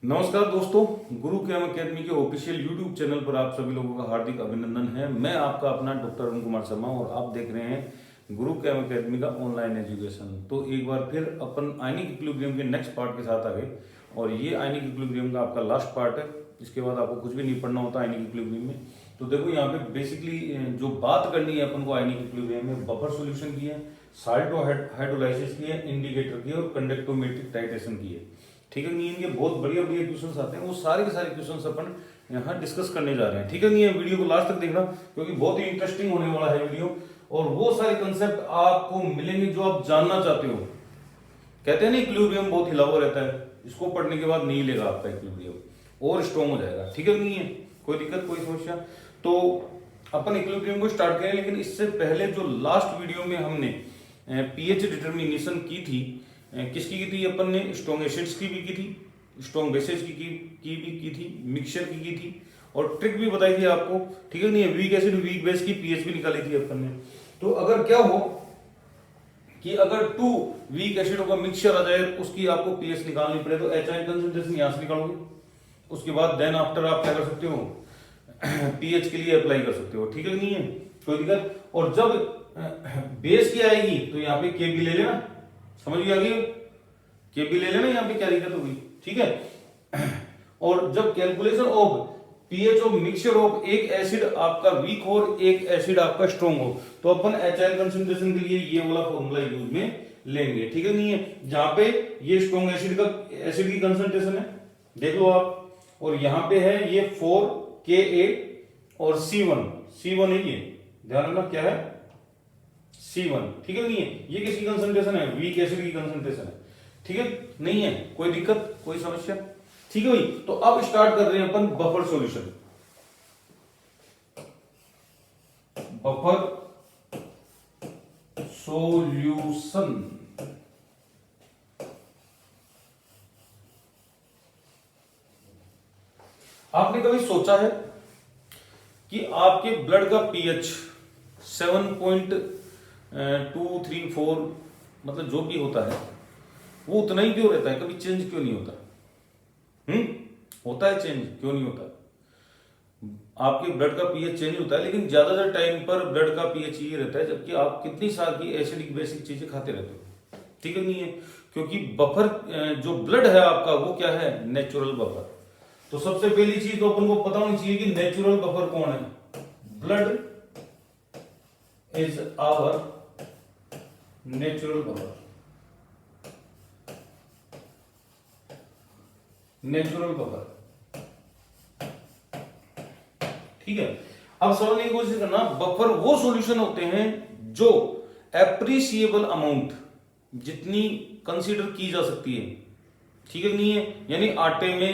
नमस्कार दोस्तों, गुरु ज्ञान अकेडमी के ऑफिशियल यूट्यूब चैनल पर आप सभी लोगों का हार्दिक अभिनंदन है। मैं आपका अपना डॉक्टर अरुण कुमार शर्मा और आप देख रहे हैं गुरु ज्ञान अकेडमी का ऑनलाइन एजुकेशन। तो एक बार फिर अपन आयनिक इक्विलिब्रियम के नेक्स्ट पार्ट के साथ आ गए और ये आयनिक इक्विलिब्रियम का आपका लास्ट पार्ट है। इसके बाद आपको कुछ भी नहीं पढ़ना होता आयनिक इक्विलिब्रियम में। तो देखो यहाँ पे बेसिकली जो बात करनी है अपन को आयनिक इक्विलिब्रियम में, बफर सॉल्यूशन की है, साल्टो हाइड्रोलाइसिस की है, इंडिकेटर की है और कंडक्टोमेट्रिक टाइट्रेशन की है। ठीक है नहीं, इनके बहुत बढ़िया बढ़िया क्वेश्चंस आते हैं, वो सारे के सारे क्वेश्चंस अपन यहाँ डिस्कस करने जा रहे हैं। ठीक है नहीं, वीडियो को लास्ट तक देखना क्योंकि बहुत ही इंटरेस्टिंग होने वाला है वीडियो और वो सारे कंसेप्ट आपको मिलेंगे जो आप जानना चाहते हो। कहते हैं ना इक्विलिब्रियम बहुत हिला हुआ रहता है, इसको पढ़ने के बाद नहीं लेगा आपका इक्विलिब्रियम और स्ट्रॉन्ग हो जाएगा। ठीक है नहीं है, कोई दिक्कत कोई समस्या। तो अपन इक्विलिब्रियम को स्टार्ट करें, लेकिन इससे पहले जो लास्ट वीडियो में हमने पीएच डिटर्मिनेशन की थी, किसकी की थी अपन ने, स्ट्रॉन्ग एसिड्स की भी की थी, स्ट्रॉन्ग बेसेस की भी की थी, मिक्सचर की थी और ट्रिक भी बताई थी आपको। ठीक है नहीं, वीक एसिड वीक बेस की पीएच भी निकाली थी अपन ने। तो अगर क्या हो कि अगर 2 वीक एसिडों का मिक्सचर आ जाए, उसकी आपको पीएच निकालनी पड़े, तो एच कंसंट्रेशन यहां से निकालोगे, उसके बाद देन आफ्टर आप क्या कर सकते हो, पीएच के लिए अप्लाई कर सकते हो। ठीक है नहीं है, कोई दिक्कत। और जब बेस की आएगी तो यहाँ पे के भी ले लेना, समझ में आ गई, के भी ले लेना, यहाँ पे क्या दिक्कत होगी। ठीक है। और जब calculation of pH of mixture of एक एसिड आपका वीक हो और एक एसिड आपका स्ट्रॉन्ग हो, तो अपन एचआई कंसंट्रेशन के लिए ये वाला फॉर्मूला यूज में लेंगे। ठीक है नहीं है, जहां पे ये स्ट्रॉन्ग एसिड की कंसंट्रेशन है, देख लो आप, और यहां पे है ये 4Ka और C1 है, ये ध्यान रखना क्या है, C1। ठीक है नहीं है, ये किसकी कंसंट्रेशन है, वीक एसिड की कंसंट्रेशन है। ठीक है नहीं है, कोई दिक्कत कोई समस्या। ठीक है भाई, तो अब स्टार्ट कर रहे हैं अपन बफर सॉल्यूशन। बफर सॉल्यूशन आपने कभी सोचा है कि आपके ब्लड का पीएच 7.234 मतलब जो भी होता है वो उतना ही क्यों रहता है, कभी चेंज क्यों नहीं होता? होता है चेंज, क्यों नहीं होता? आपके ब्लड का पीएच चेंज होता है, लेकिन ज्यादातर टाइम पर ब्लड का पीएच ये रहता है जबकि आप कितनी साल की एसिडिक बेसिक चीजें खाते रहते हो। ठीक है नहीं है, क्योंकि बफर जो ब्लड है आपका वो क्या है, नेचुरल बफर। तो सबसे पहली चीज तो अपन को पता होनी चाहिए कि नेचुरल बफर कौन है। Blood is our natural buffer, natural buffer. ठीक है, अब समझने की कोशिश करना, बफर वो सॉल्यूशन होते हैं जो एप्रिसिएबल अमाउंट, जितनी कंसीडर की जा सकती है, ठीक है नहीं है, यानी आटे में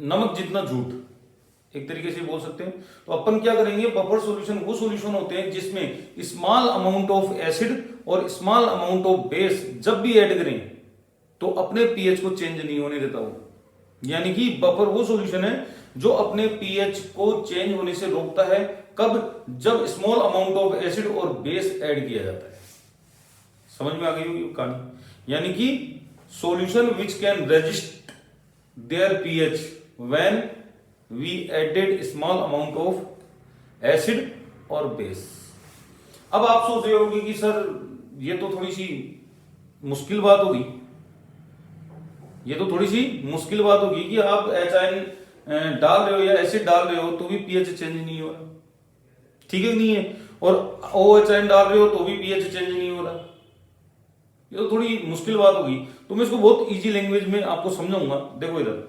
नमक जितना झूठ, एक तरीके से बोल सकते हैं। तो अपन क्या करेंगे, बफर सॉल्यूशन वो सॉल्यूशन होते हैं जिसमें स्मॉल अमाउंट ऑफ एसिड और स्मॉल अमाउंट ऑफ बेस जब भी ऐड करें तो अपने पीएच को चेंज नहीं होने देता वो। यानी कि बफर वो सॉल्यूशन है जो अपने पीएच को चेंज होने से रोकता है, कब, जब स्मॉल अमाउंट ऑफ एसिड और बेस ऐड किया जाता है। समझ में आ गई होगी कहानी। यानी कि solution which can resist their pH when we added small amount of acid और बेस। अब आप सोच रहे होंगे कि सर ये तो थोड़ी सी मुश्किल बात होगी, ये तो थोड़ी सी मुश्किल बात होगी कि आप एचआईएन डाल रहे हो या एसिड डाल रहे हो तो भी पीएच चेंज नहीं हो रहा। ठीक है नहीं है, और OHN डाल रहे हो तो भी पीएच चेंज नहीं हो रहा। ये तो थोड़ी मुश्किल बात होगी, तो मैं इसको बहुत इजी लैंग्वेज में आपको समझाऊंगा। देखो इधर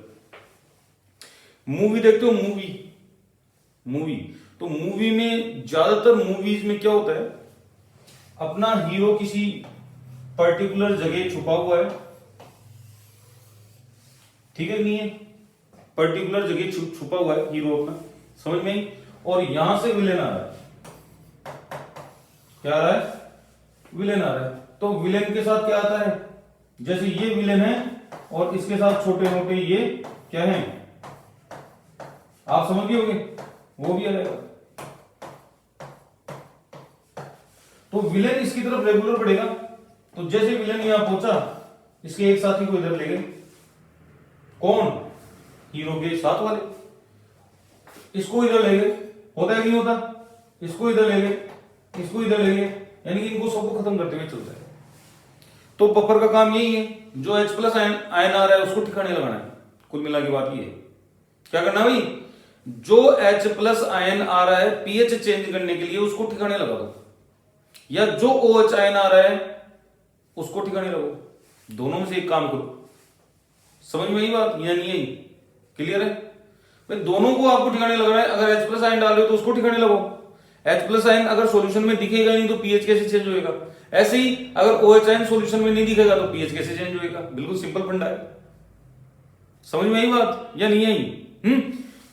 मूवी देखते हो, मूवी तो मूवी में ज्यादातर मूवीज में क्या होता है, अपना हीरो किसी पर्टिकुलर जगह छुपा हुआ है, ठीक है नहीं है, पर्टिकुलर जगह छुपा हुआ है हीरो अपना, समझ में आई, और यहां से विलेन आ रहा है, क्या आ रहा है, विलेन आ रहा है। तो विलेन के साथ क्या आता है, जैसे ये विलेन है और इसके साथ छोटे मोटे ये क्या है, आप समझ गए होंगे, वो भी आ जाएगा। तो विलेन इसकी तरफ रेगुलर बढ़ेगा, तो जैसे विलेन यहां पहुंचा इसके एक साथी को इधर ले गए, कौन? हीरो के साथ वाले। इसको इधर ले गए, होता है कि नहीं होता? इसको इधर ले गए, इसको इधर ले गए, यानी कि इनको सबको खत्म करते हुए चलता है। तो बफर का काम यही है, जो H प्लस आयन आ रहा है उसको ठिकाने लगाना है। कुल मिला के बात ये है, क्या करना भाई? जो H प्लस आयन आ रहा है पीएच चेंज करने के लिए उसको ठिकाने लगा दो, या जो OH आयन आ रहा है उसको ठिकाने लगाओ। दोनों में से एक काम करो। समझ में आई बात या नहीं आई? क्लियर है भाई? दोनों को आपको ठिकाने लगाना है। अगर H प्लस आयन डाल रहे हो तो उसको ठिकाने लगाओ। H प्लस आयन अगर सॉल्यूशन में दिखेगा नहीं तो पीएच कैसे चेंज होएगा? ऐसे ही अगर OH आयन सॉल्यूशन में नहीं दिखेगा तो पीएच कैसे चेंज होएगा? बिल्कुल सिंपल फंडा है। समझ में आई बात या नहीं आई?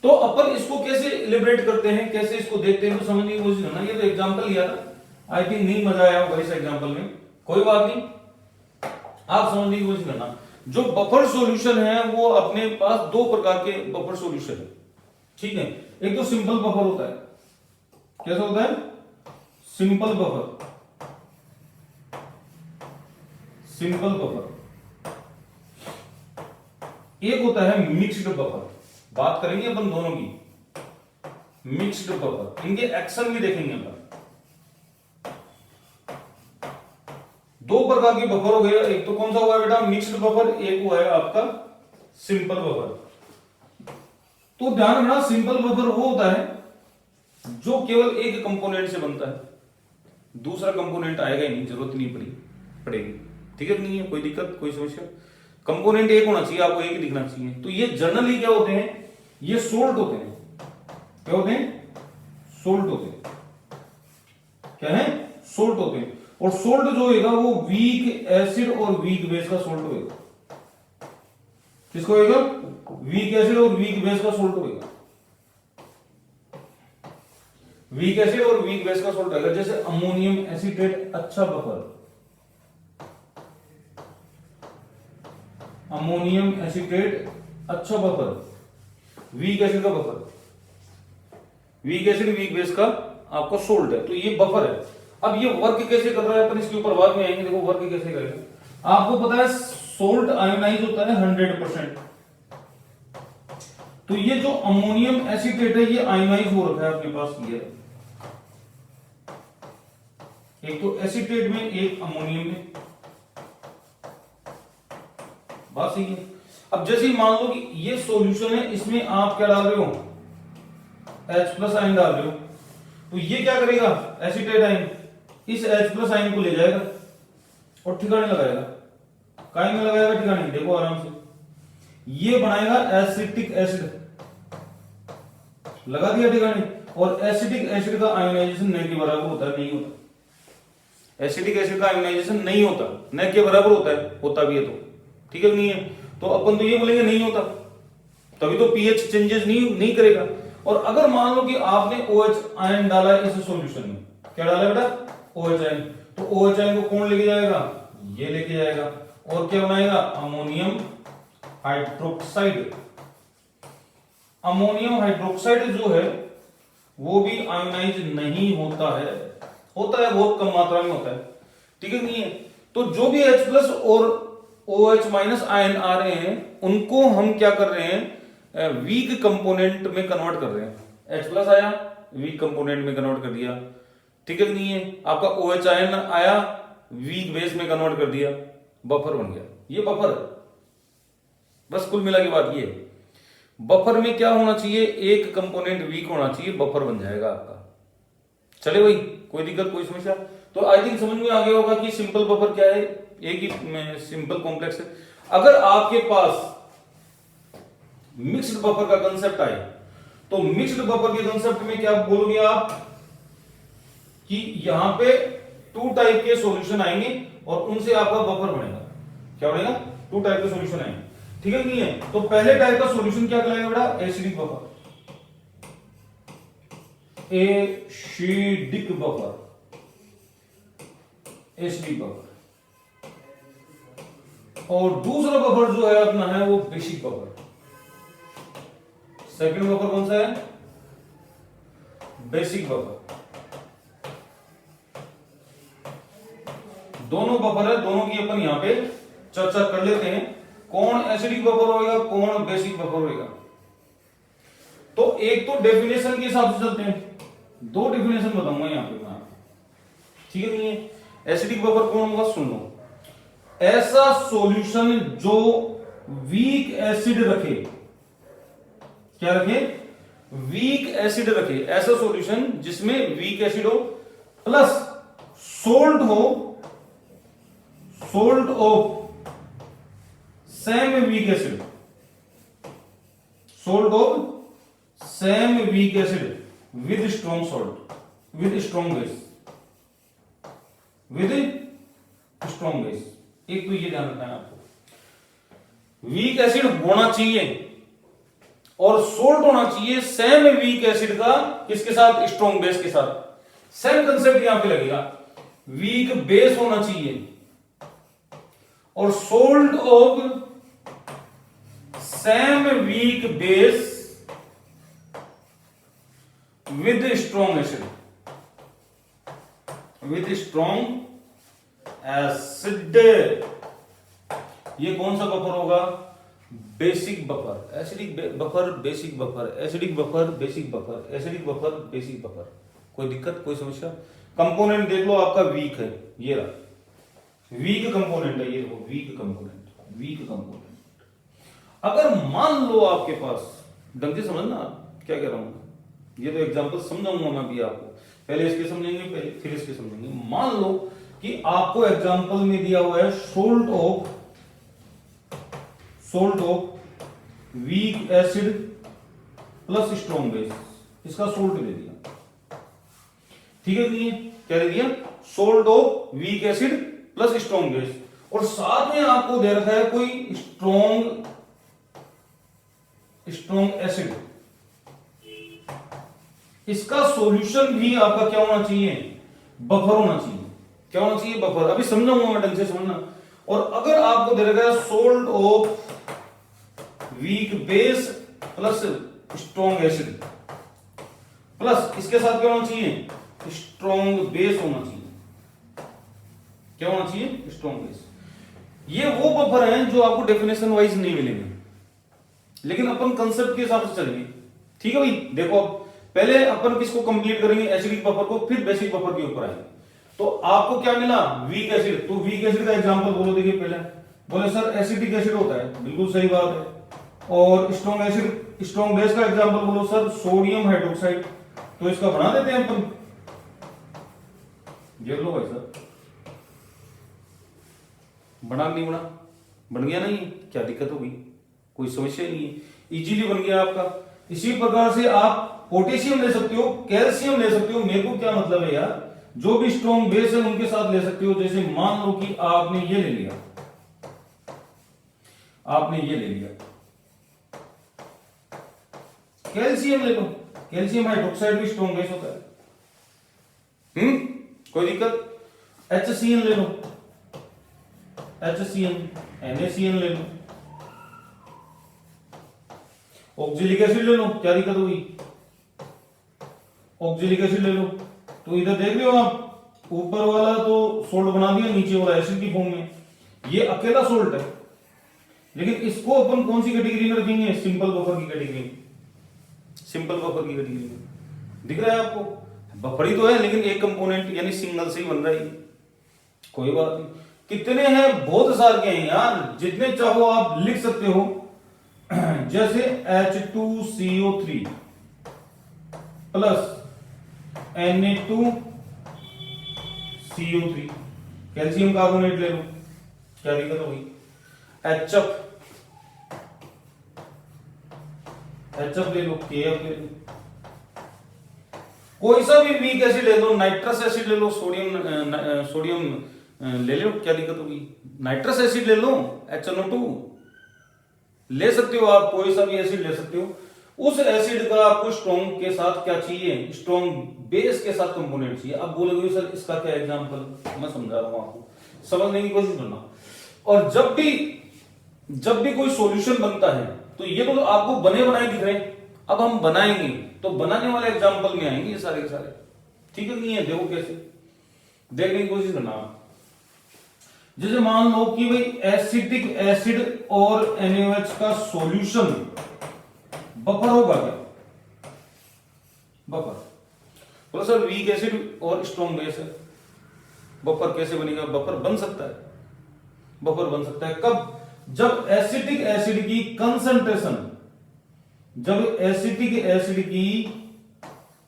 तो अपन इसको कैसे इलिब्रेट करते हैं, कैसे इसको देखते हैं, तो समझने की कोशिश करना। ये तो एग्जांपल लिया था, आई थिंक नहीं मजा आया होगा इस एग्जांपल में, कोई बात नहीं, आप समझने की कोशिश करना। जो बफर सॉल्यूशन है वो अपने पास दो प्रकार के बफर सॉल्यूशन है, ठीक है। एक तो सिंपल बफर होता है, कैसा होता है? Simple buffer, simple buffer. एक होता है मिक्स्ड बफर, बात करेंगे अपन दोनों की। मिक्स्ड बफर, इनके एक्शन भी देखेंगे अपन। दो प्रकार के बफर हो गए, एक तो कौन सा हुआ है बेटा? मिक्स्ड बफर, एक हुआ है आपका सिंपल बफर। तो ध्यान रखना, सिंपल बफर वो होता है जो केवल एक कंपोनेंट से बनता है, दूसरा कंपोनेंट आएगा ही नहीं, जरूरत नहीं पड़ेगी। ठीक है, नहीं है कोई दिक्कत, कोई समस्या? कंपोनेंट एक होना चाहिए, आपको एक ही दिखना चाहिए। तो ये जनरली क्या होते हैं? ये सोल्ट होते हैं। क्या होते हैं? सोल्ट होते हैं। क्या है? सोल्ट होते हैं। और सोल्ट जो होगा वो वीक एसिड और वीक बेस का सोल्ट होगा। किसको होगा? वीक एसिड और वीक बेस का सोल्ट होगा। वीक एसिड और वीक बेस का सोल्ट होगा। जैसे अमोनियम एसीटेट अच्छा बफर, अमोनियम एसीटेट अच्छा बफर, वीक एसिड का buffer, weak acid weak base का आपका सोल्ट है, तो ये बफर है। अब ये वर्क कैसे कर रहा है अपन इसके ऊपर बाद में आएंगे। देखो वर्क कैसे करेगा। आपको पता है सोल्ट आयोनाइज होता है 100%। तो ये जो अमोनियम एसीटेट है ये आयोनाइज हो रखा है आपके पास। ये एक तो एसीटेट में, एक अमोनियम में, बात सही है। अब जैसे ही मान लो कि ये सॉल्यूशन है, इसमें आप क्या डाल रहे हो? H प्लस आयन डाल रहे हो। तो ये क्या करेगा? एसीटेट आयन इस H प्लस आयन को ले जाएगा और ठिकाने लगाएगा। काहे में लगाएगा ठिकाने? देखो आराम से, ये बनाएगा एसिटिक एसिड, लगा दिया ठिकाने। और एसिटिक एसिड का आयोनाइजेशन न के बराबर होता है, नहीं होता। एसिटिक एसिड का आयोनाइजेशन नहीं होता, न के बराबर होता है, होता भी है तो ठीक है, नहीं है तो अपन तो ये बोलेंगे नहीं होता, तभी तो पीएच चेंजेस नहीं करेगा। और अगर मान लो कि आपने OH आयन डाला है इस सॉल्यूशन में, क्या डाला है बेटा? OH ion. तो OH आयन को कौन लेके जाएगा? ये लेके जाएगा और क्या बनाएगा? Ammonium hydroxide. अमोनियम हाइड्रोक्साइड जो है वो भी आयोनाइज नहीं होता है, होता है बहुत कम मात्रा में होता है, ठीक है, नहीं है। तो जो भी H प्लस और OH माइनस आयन आ रहे हैं उनको हम क्या कर रहे हैं? वीक कंपोनेंट में कन्वर्ट कर रहे हैं। H प्लस आया, वीक कंपोनेंट में कन्वर्ट कर दिया, ठीक है, नहीं है। आपका OH आयन आया, वीक बेस में कन्वर्ट कर दिया, बफर बन गया। ये बफर है, बस कुल मिला के बात ये है। बफर में क्या होना चाहिए? एक कंपोनेंट वीक होना चाहिए, बफर बन जाएगा आपका। चले भाई, कोई दिक्कत, कोई समस्या? तो आई थिंक समझ में आ गया होगा कि सिंपल बफर क्या है, एक ही सिंपल कॉम्प्लेक्स है। अगर आपके पास मिक्स्ड बफर का कंसेप्ट आए तो मिक्स्ड बफर के कंसेप्ट में क्या बोलोगे आप? कि यहां पे 2 टाइप के सॉल्यूशन आएंगे और उनसे आपका बफर बनेगा। क्या बनेगा? 2 टाइप के सॉल्यूशन आएंगे, ठीक है, नहीं है। तो पहले टाइप का सॉल्यूशन क्या कहलाएगा बेटा? Acidic buffer, acidic buffer, acidic buffer. और दूसरा बफर जो है अपना है वो बेसिक बफर। सेकंड बफर कौन सा है? Basic buffer. दोनों बफर है, दोनों की अपन यहां पे चर्चा कर लेते हैं। कौन एसिडिक बफर होएगा, कौन बेसिक बफर होएगा। तो एक तो डेफिनेशन के हिसाब से चलते हैं, दो डेफिनेशन बताऊंगा यहां पे मैं, ठीक है। नहीं है एसिडिक बफर कौन होगा, सुन लो, ऐसा सॉल्यूशन जो वीक एसिड रखे, क्या रखे, वीक एसिड रखे, ऐसा सॉल्यूशन जिसमें वीक एसिड हो प्लस सोल्ट हो, salt of same weak acid, salt of same weak acid with strong salt, with strong base, with strong base. एक तो ये ध्यान रखना है आपको, वीक एसिड होना चाहिए और सोल्ट होना चाहिए सेम वीक एसिड का, किसके साथ, स्ट्रॉन्ग बेस के साथ। सेम कंसेप्ट यहां पे लगेगा, वीक बेस होना चाहिए और salt of same weak base with strong acid, with strong acid. ये कौन सा बफर होगा, basic buffer, acidic buffer, basic buffer, acidic buffer, basic buffer, acidic buffer, basic buffer. कोई दिक्कत, कोई समस्या। कंपोनेंट देख लो आपका वीक है, ये रहा वीक कंपोनेंट है, ये देखो वीक कंपोनेंट, वीक कंपोनेंट। अगर मान लो आपके पास, ढंग से समझना क्या कह रहा हूं, ये तो एग्जांपल समझाऊंगा मैं भी आपको, पहले इसके समझेंगे, पहले फिर इसके समझेंगे। मान लो कि आपको एग्जांपल में दिया हुआ है salt of weak acid plus strong base, इसका सोल्ट दे दिया, ठीक है। नहीं क्या दे दिया, salt of weak acid plus strong base, और साथ में आपको दे रखा है कोई स्ट्रॉन्ग एसिड। इसका सॉल्यूशन भी आपका क्या होना चाहिए, बफर होना चाहिए। क्या होना चाहिए, बफर। अभी समझाऊंगा मैं, ढंग से समझना। और अगर आपको दे रखा है salt of weak base plus strong acid, plus इसके साथ क्या होना चाहिए, स्ट्रॉन्ग बेस होना चाहिए। क्या होना चाहिए, स्ट्रॉन्ग बेस। ये वो बफर हैं जो आपको डेफिनेशन वाइज नहीं मिलेंगे, लेकिन अपन कंसेप्ट के हिसाब से चलेंगे, ठीक है भाई। देखो पहले अपन किसको कंप्लीट करेंगे, एसिडिक बफर को, फिर बेसिक बफर के ऊपर आएंगे। तो आपको क्या मिला, वीक एसिड। तो वीक एसिड का एग्जांपल बोलो, देखिए पहले बोले सर एसिडिक एसिड होता है, बिल्कुल सही बात है। और स्ट्रॉन्ग एसिड, स्ट्रॉन्ग बेस का एग्जांपल बोलो सर सोडियम हाइड्रोक्साइड, तो इसका बना देते हैं अपन, ये लो भाई सर, बना नहीं बना, बन गया नहीं, क्या दिक्कत होगी, कोई समस्या नहीं है, इजीली बन गया आपका। इसी प्रकार से आप पोटेशियम ले सकते हो, कैल्शियम ले सकते हो। मेरे को क्या मतलब है यार, जो भी स्ट्रॉन्ग बेस है उनके साथ ले सकते हो। जैसे मान लो कि आपने ये ले लिया, आपने ये ले लिया कैल्शियम ले लो, कैल्शियम हाइड्रोक्साइड भी स्ट्रॉन्ग बेस होता है, कोई दिक्कत। HCl ले लो, HCl, NaCl ले लो, ऑक्जेलिक एसिड ले लो, क्या दिक्कत होगी, ऑक्जेलिक एसिड ले लो। तो इधर देख रहे हो आप, ऊपर वाला तो सोल्ट बना दिया, नीचे वाला एसिड की फॉर्म में, ये अकेला सोल्ट है। लेकिन इसको अपन कौन सी कैटेगरी में रखेंगे, सिंपल बफर की कैटेगरी में, सिंपल बफर की कैटेगरी में। दिख रहा है आपको, बफर ही तो है लेकिन एक कंपोनेंट यानी सिंगल से ही बन रहा है, कोई बात नहीं। कितने हैं, बहुत सारे के हैं यार, जितने चाहो आप लिख सकते हो। जैसे H2CO3 plus Na2CO3, calcium carbonate ले लो, क्या दिक्कत होगी। HF ले लो, KF ले लो, कोई सा भी वीक एसिड ले लो, नाइट्रस एसिड ले लो, सोडियम ले लो, क्या दिक्कत होगी। नाइट्रस एसिड ले लो, HNO2 ले सकते हो आप, कोई सा भी एसिड ले सकते हो। उस एसिड का आपको स्ट्रॉन्ग के साथ क्या चाहिए, स्ट्रॉन्ग बेस के साथ कंपोनेंट चाहिए। अब बोलोगे सर इसका क्या एग्जांपल, मैं समझा रहा हूं आपको, समझने की कोशिश करना। और जब भी कोई सॉल्यूशन बनता है तो ये तो आपको बने बनाए दिख रहे हैं, अब हम बनाएंगे तो बनाने वाले एग्जांपल में आएंगे ये सारे के सारे, ठीक है। नहीं है, देखो कैसे, देखने की कोशिश करना। जैसे मान लो कि भाई एसिटिक एसिड और NaOH का सॉल्यूशन बफर होगा क्या? बफर। बोलो सर वीक एसिड और स्ट्रॉन्ग बेस है, बफर कैसे बनेगा? बफर बन सकता है, बफर बन सकता है कब? जब एसिटिक एसिड की कंसंट्रेशन, जब एसिटिक एसिड की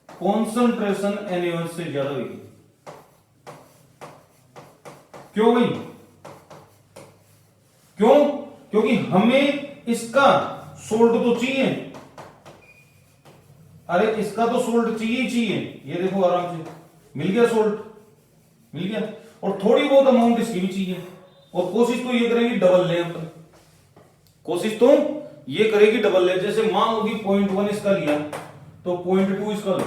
कॉन्सेंट्रेशन NaOH से ज्यादा होगी। क्यों भाई? क्यों? क्योंकि हमें इसका सोल्ट तो चाहिए, अरे इसका तो सोल्ट चाहिए चाहिए। ये देखो आराम से मिल गया, सोल्ट मिल गया, और थोड़ी बहुत अमाउंट इसकी भी चाहिए। और कोशिश तो ये करेंगे डबल ले, अपन कोशिश तो ये करेगी डबल ले। जैसे मान लो कि 0.1 इसका लिया तो 0.2 इसका लो,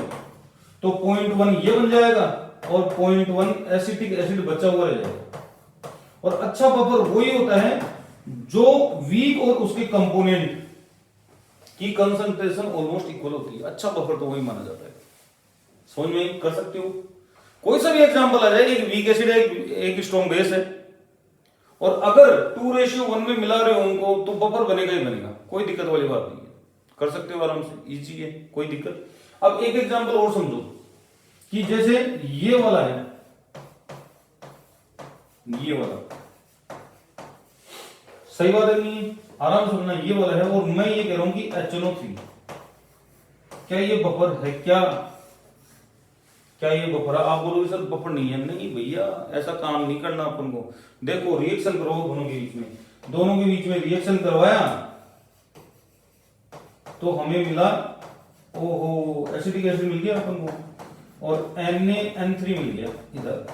तो 0.1 ये बन जाएगा और 0.1 एसिटिक एसिड बचा हुआ रह जाएगा। और अच्छा बफर वही होता है जो वीक और उसके कंपोनेंट की कंसंट्रेशन ऑलमोस्ट इक्वल होती है। अच्छा बफर तो वही माना जाता है। समझ में कर सकते हो? कोई सा भी एग्जांपल आ जाए, एक वीक एसिड है, एक स्ट्रॉन्ग बेस है, और अगर 2:1 में मिला रहे हो उनको, तो बफर बनेगा ही बनेगा, कोई दिक्कत वाली बात नहीं है। कर सकते हो आराम से, इजी है, कोई दिक्कत। अब एक एग्जांपल और समझो कि जैसे ये वाला है, ये वाला सही बात है नहीं? आराम से समझना, ये वाला है और मैं ये कह रहा हूं कि HNO3, क्या ये बफर है? क्या क्या ये बफर है? आप बोलोगे सर बफर नहीं है। नहीं भैया, ऐसा काम नहीं करना अपन को। देखो रिएक्शन करो दोनों के बीच में, दोनों के बीच में रिएक्शन करवाया तो हमें मिला, ओहो एसिटिक एसिड मिल गया अपन को, और NaN3 मिल गया। इधर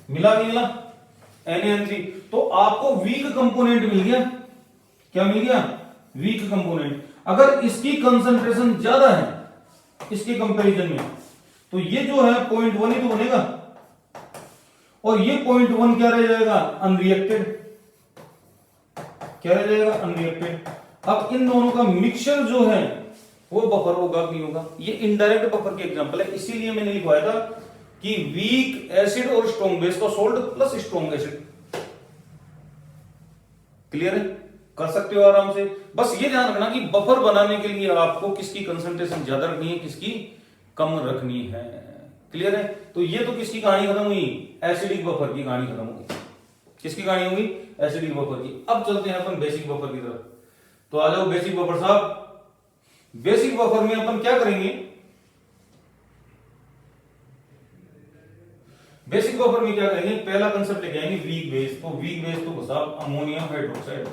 मिला नहीं मिला? NaN3, तो आपको वीक कंपोनेंट मिल गया। क्या मिल गया? Weak component. अगर इसकी कंसंट्रेशन ज्यादा है इसके कंपैरिजन में, तो ये जो है 0.1 ही तो बनेगा, और ये 0.1 क्या रह जाएगा? अनरिएक्टेड। क्या रह जाएगा? अनरिएक्टेड। अब इन दोनों का मिक्सचर जो है वो बफर होगा कि नहीं होगा? ये इनडायरेक्ट बफर के एग्जांपल है, इसीलिए मैंने लिखवाया था कि वीक एसिड और स्ट्रॉन्ग बेस का salt plus strong acid. Clear है? कर सकते हो आराम से। बस ये ध्यान रखना कि बफर बनाने के लिए आपको किसकी कंसंट्रेशन ज्यादा रखनी है, किसकी कम रखनी है। क्लियर है? तो ये तो किसकी कहानी खत्म हुई? एसिडिक बफर की कहानी खत्म होगी। किसकी कहानी होगी? एसिडिक बफर की। अब चलते हैं अपन बेसिक बफर की तरफ। तो आ जाओ बेसिक बफर साहब। बेसिक बफर में अपन क्या करेंगे? बेसिक बफर में क्या करेंगे? पहला कंसेप्ट लेके आएंगे वीक बेस। तो वीक बेस तो साहब अमोनियम हाइड्रोक्साइड,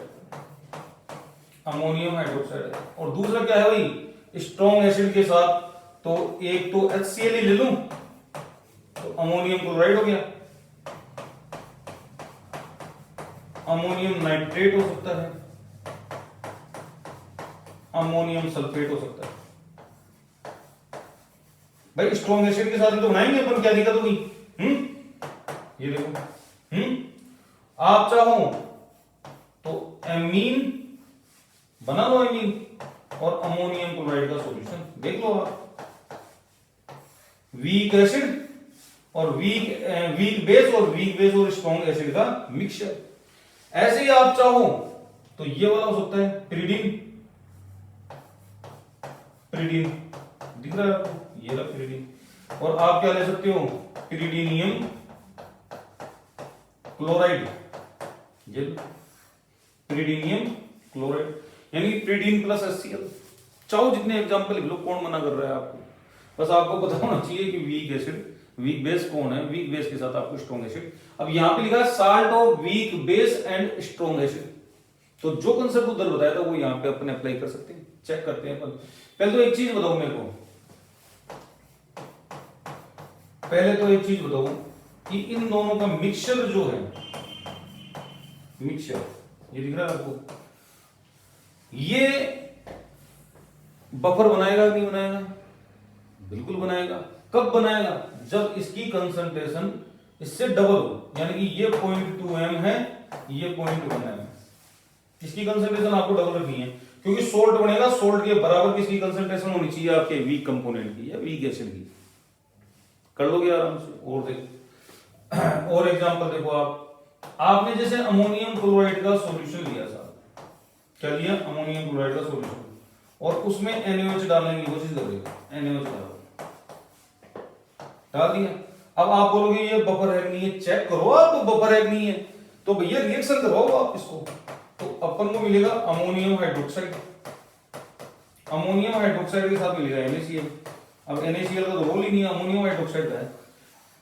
अमोनियम हाइड्रोक्साइड। और दूसरा क्या है भाई? स्ट्रॉन्ग एसिड के साथ, तो एक तो HCl ही ले लूं तो अमोनियम क्लोराइड हो गया, अमोनियम नाइट्रेट हो सकता है, अमोनियम सल्फेट हो सकता है। भाई स्ट्रॉन्ग एसिड के साथ तो बनाएंगे अपन, क्या दिक्कत होगी? ये देखो, आप चाहो तो एमीन बना लो, एमीन और अमोनियम क्लोराइड का सॉल्यूशन देख लो आप। वीक एसिड और वीक बेस और वीक बेस और स्ट्रॉन्ग एसिड का मिक्सचर। ऐसे ही आप चाहो तो ये वाला हो सकता है पिरिडीन, पिरिडीन दिख रहा है आपको? ये रहा पिरिडीन। और आप क्या ले सकते हो? पिरिडीनियम क्लोराइड, ये पिरिडीनियम क्लोराइड, यानी पिरिडीन प्लस HCl। चाहो जितने एग्जांपल लिख लो, कौन मना कर रहा है आपको? बस आपको पता होना चाहिए कि वीक एसिड, वीक बेस कौन है, वीक बेस के साथ आपको स्ट्रॉन्ग एसिड। अब यहां पे लिखा है salt of weak base and strong acid. तो जो कंसेप्ट उधर बताया था वो यहां पे अपन अप्लाई कर सकते हैं। चेक करते हैं अपन। पहले तो एक चीज बताओ मेरे को, पहले तो एक चीज बताओ कि इन दोनों का मिक्सचर जो है, मिक्सचर ये दिख रहा है आपको, ये बफर बनाएगा कि नहीं बनाएगा? बिल्कुल बनाएगा। कब बनाएगा? जब इसकी कंसंट्रेशन इससे डबल हो, यानी कि ये 0.2 m है, ये 0.1 m है। इसकी कंसंट्रेशन आपको डबल रखनी है, क्योंकि सोल्ट बनेगा, सोल्ट के बराबर किसकी कंसंट्रेशन होनी चाहिए? आपके वीक कंपोनेंट की या वीक एसिड की। कर लोगे आराम से। और देख और एग्जांपल देखो, आपने जैसे अमोनियम क्लोराइड का सॉल्यूशन लिया साहब, क्या लिया, अमोनियम क्लोराइड का सॉल्यूशन, और उसमें NaOH डालने की कोशिश करोगे, NaOH डाल दिया। अब आप बोलोगे ये बफर है नहीं है, चेक करो आप बफर है नहीं है, तो भैया रिएक्शन करवाओ आप इसको, तो अपन को मिलेगा अमोनियम हाइड्रोक्साइड, अमोनियम हाइड्रोक्साइड के साथ मिलेगा NaCl। अब NaCl का तो रोल ही नहीं है, अमोनियम हाइड्रोक्साइड का है।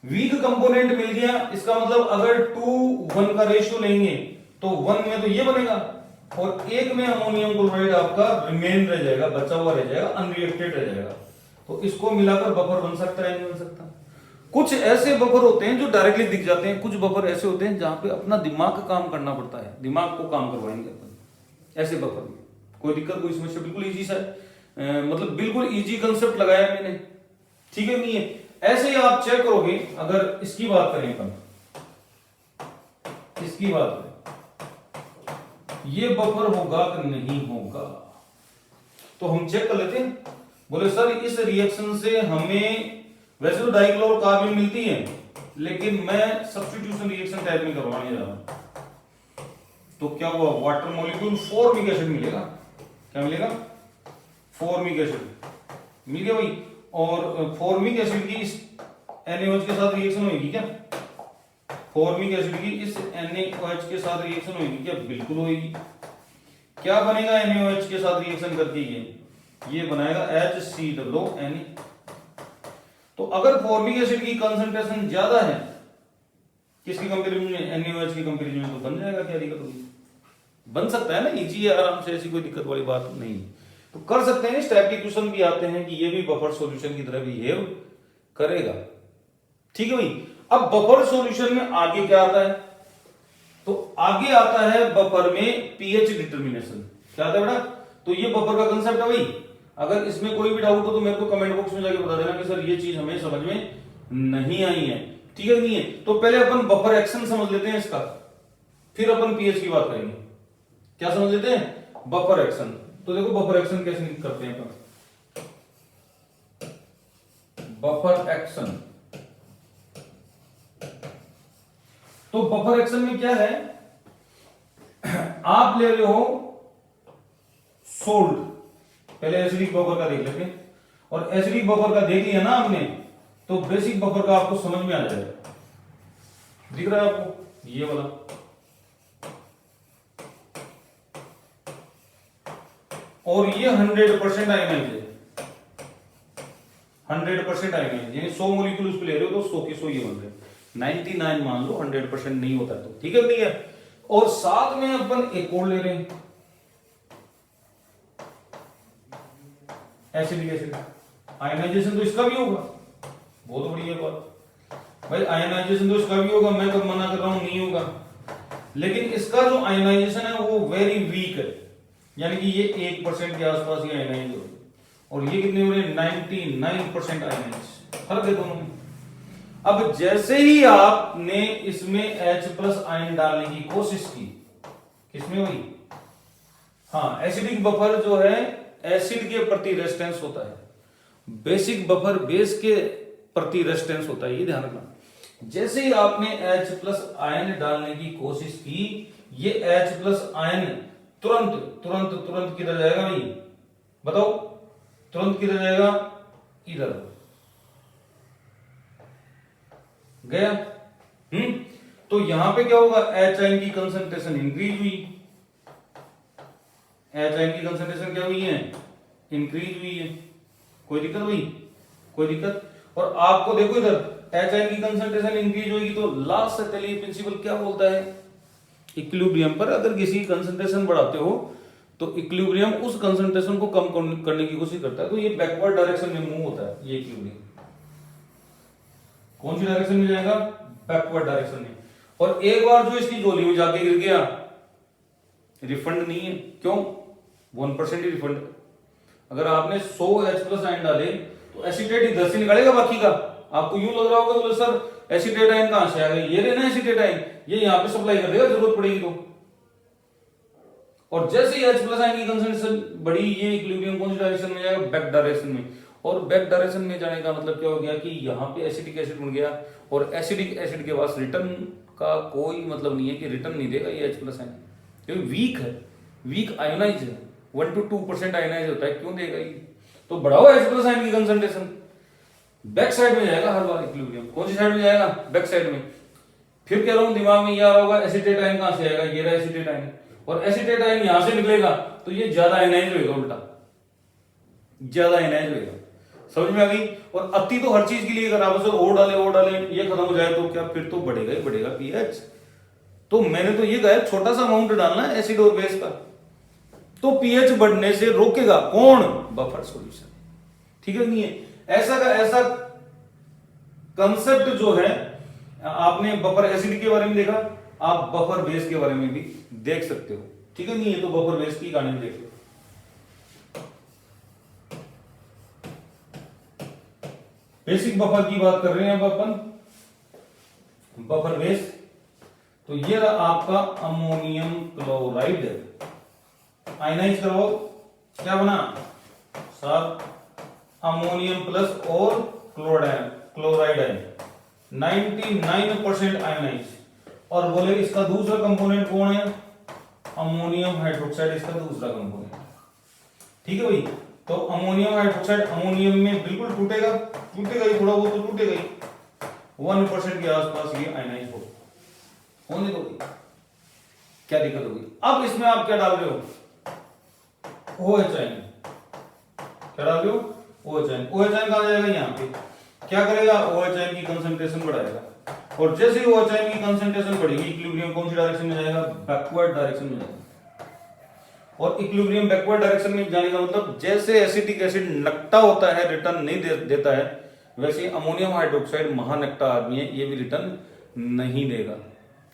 वीक कंपोनेंट मिल गया, इसका मतलब अगर 2:1 का रेशियो लेंगे तो 1 में तो ये बनेगा, और 1 में अमोनियम क्लोराइड आपका रिमेन रह जाएगा, बचा हुआ रह जाएगा, अनरिएक्टेड रह जाएगा। तो इसको मिलाकर बफर बन सकता है, नहीं बन सकता। कुछ ऐसे बफर होते हैं जो डायरेक्टली दिख जाते हैं, कुछ बफर ऐसे होते हैं जहां पे अपना दिमाग काम करना पड़ता है, दिमाग को काम करवाएंगे अपन, ऐसे बफर में कोई दिक्कत, कोई समस्या, बिल्कुल इजी सा मतलब बिल्कुल इजी कंसेप्ट लगाया मैंने, ठीक है नहीं है। ऐसे ही आप चेक करोगे, अगर इसकी बात करें अपन, इसकी बात करें, ये बफर होगा कि नहीं होगा, तो हम चेक कर लेते हैं। बोले सर इस रिएक्शन से हमें वैसे तो डाइक्लोर कार्बन मिलती है, लेकिन मैं सब्स्टिट्यूशन रिएक्शन टाइप में करवाने जा रहा हूं, तो क्या हुआ, वाटर मॉलिक्यूल फॉर्मिक एसिड मिलेगा, क्या मिलेगा, फॉर्मिक एसिड मिल गया भाई। और फॉर्मिक एसिड की इस NaOH के साथ रिएक्शन होगी क्या, फॉर्मिक एसिड की इस NaOH के साथ रिएक्शन होगी क्या, बिल्कुल होगी। क्या बनेगा NaOH के साथ रिएक्शन करके, ये बनाएगा HCOONA। तो अगर फॉर्मिक एसिड की कंसंट्रेशन ज्यादा है किसकी कंपैरिजन में, NaOH की कंपैरिजन में, तो बन जाएगा, क्या दिक्कत होगी, बन सकता है ना, इजी है, आराम से, ऐसी कोई दिक्कत वाली बात नहीं। तो कर सकते हैं, इस टाइप के क्वेश्चन भी आते हैं कि ये भी बफर सॉल्यूशन की तरह बिहेव करेगा, ठीक है भाई। अब बफर सॉल्यूशन में आगे क्या आता है, तो आगे आता है बफर में पीएच डिटर्मिनेशन। क्या आता है बेटा, तो ये बफर का कंसेप्ट है भाई। अगर इसमें कोई भी डाउट हो तो मेरे को कमेंट बॉक्स में जाके बता देना कि सर ये चीज हमें समझ में नहीं आई है, ठीक है नहीं है। तो पहले अपन बफर एक्शन समझ लेते हैं इसका, फिर अपन पीएच की बात करेंगे। क्या समझ लेते हैं, बफर एक्शन। तो देखो बफर एक्शन कैसे करते हैं अपन, बफर एक्शन। तो बफर एक्शन में क्या है, आप ले रहे हो सोल्ट, पहले एसिडिक बफर का देख लेते हैं, और एसिडिक बफर का देख लिया ना आपने, तो बेसिक बफर का आपको समझ में आ जाएगा। दिख रहा है आपको ये वाला, और ये 100% आयनाइज है, 100% आयनाइज, यानी 100 मॉलिक्यूल उस पे ले रहे हो तो 100 के 100 ये बन रहे, 99 मान लो, 100% नहीं होता तो, ठीक है नहीं है। और साथ में अपन एक और ले रहे हैं एसिडिक एसिड, आयनाइजेशन तो इसका भी होगा, बहुत बढ़िया बात भाई, आयनाइजेशन तो इसका भी होगा, मैं कब मना कर रहा हूं नहीं होगा, लेकिन इसका जो आयनाइजेशन है वो वेरी वीक है, यानी कि ये 1% के आसपास ही आयनाइज हो, और ये कितने हो रहे हैं, 99% आयनाइज, फर्क है दोनों में। अब जैसे ही आपने इसमें H+ आयन डालने की कोशिश की, किसमें हुई, हाँ एसिडिक बफर जो है एसिड के प्रति रेजिस्टेंस होता है, बेसिक बफर बेस के प्रति रेजिस्टेंस होता है, ये ध्यान रखना। जैसे ही आपने H+ आयन डालने की कोशिश की, ये H+ आयन तुरंत तुरंत तुरंत किधर जाएगा भाई, बताओ, तुरंत किधर जाएगा, इधर गया। तो यहां पे क्या होगा, H आयन की कंसंट्रेशन इंक्रीज हुई, H आयन की कंसंट्रेशन क्या हुई है, इंक्रीज हुई है, कोई दिक्कत हुई, कोई दिक्कत। और आपको देखो इधर H आयन की कंसंट्रेशन इंक्रीज होगी, तो ला सेटली प्रिंसिपल क्या बोलता है, इक्विलिब्रियम पर अगर किसी कंसंट्रेशन बढ़ाते हो तो इक्विलिब्रियम उस कंसंट्रेशन को कम करने की कोशिश करता है, तो ये बैकवर्ड डायरेक्शन में मूव होता है, ये इक्विलिब्रियम कौन सी डायरेक्शन में जाएगा, बैकवर्ड डायरेक्शन में। और एक बार जो इसकी झोली में जाके गिर गया, रिफंड नहीं है, क्यों, 1% ही रिफंड। अगर आपने 100 H+ आयन डाले तो एसिटेट इधर से निकालेगा बाकी का, आपको यूं लग रहा होगा बोले सर एसिटेट आयन कहां से आ गए, ये रहना एसिटेट आयन, ये यहां पे सप्लाई कर देगा जरूरत पड़ेगी तो। और जैसे ही H+ आयन की कंसंट्रेशन बढ़ी, ये इक्विलिब्रियम कौन सी डायरेक्शन में जाएगा, बैक डायरेक्शन में। और बैक डायरेक्शन में जाने का मतलब क्या हो गया कि यहाँ पे एसिडिक एसिड बन गया, और एसिडिक एसिड के पास रिटर्न का कोई मतलब नहीं है कि रिटर्न नहीं देगा ये H+ आयन, क्योंकि वीक है, वीक आयोनाइज है, 1 to 2% आयोनाइज होता है, क्यों देगा ये? तो बढ़ाओ H+ आयन की कंसंट्रेशन, बैक साइड में जाएगा हर बार इक्विलिब्रियम। कौन सी साइड में जाएगा? बैक साइड में। फिर कह रहा हूं दिमाग में ये आ रहा होगा एसिटेट आयन कहां से आएगा? ये रहा एसिटेट आयन, और एसिटेट आयन यहां से निकलेगा तो ये ज्यादा आयनाइज होगा, उल्टा ज्यादा आयनाइज होगा। समझ में आ गई? और अति तो हर चीज के लिए, अगर आप उसे ओ डाले ये खत्म हो जाए तो क्या, फिर तो बढ़ेगा ही बढ़ेगा पीएच। तो मैंने तो ये कहा छोटा सा अमाउंट डालना है एसिड और बेस का, तो पीएच बढ़ने से रोकेगा कौन? Buffer solution. ठीक है नहीं है? ऐसा का ऐसा कंसेप्ट जो है, आपने बफर एसिड के बारे में देखा, आप बफर बेस के बारे में भी देख सकते हो। ठीक है नहीं है? तो बफर बेस की कहानी देख लो। बेसिक बफर की बात कर रहे हैं अब अपन, बफर बेस। तो ये रहा आपका अमोनियम क्लोराइड, आयनाइज करो, क्या बना? साथ अमोनियम प्लस और क्लोराइड आयन, 99% आयनाइज। और बोले इसका दूसरा कंपोनेंट कौन है? अमोनियम हाइड्रोक्साइड, इसका दूसरा कंपोनेंट। ठीक है भाई? तो अमोनियम हाइड्रोक्साइड अमोनियम में बिल्कुल टूटेगा ही, थोड़ा बहुत तो टूटेगा ही, 1% के आसपास ये आयनाइज होने दो, क्या दिक्कत होगी? अब इसमें आप क्या डाल रहे हो? OH ion. क्या डाल रहे हो? OH ion. OH आयन कहां जाएगा? यहाँ पे। क्या करेगा? OH आयन की कंसंट्रेशन बढ़ाएगा, और जैसे ही OH आयन की कंसंट्रेशन बढ़ेगी, इक्विलिब्रियम कौन सी डायरेक्शन में जाएगा? बैकवर्ड डायरेक्शन में जाएगा। और इक्विलिब्रियम बैकवर्ड डायरेक्शन में जाने का मतलब, जैसे एसिटिक एसिड नकटा होता है, रिटर्न नहीं देता है, वैसे अमोनियम हाइड्रोक्साइड महानकटा आदमी है, ये भी रिटर्न नहीं देगा।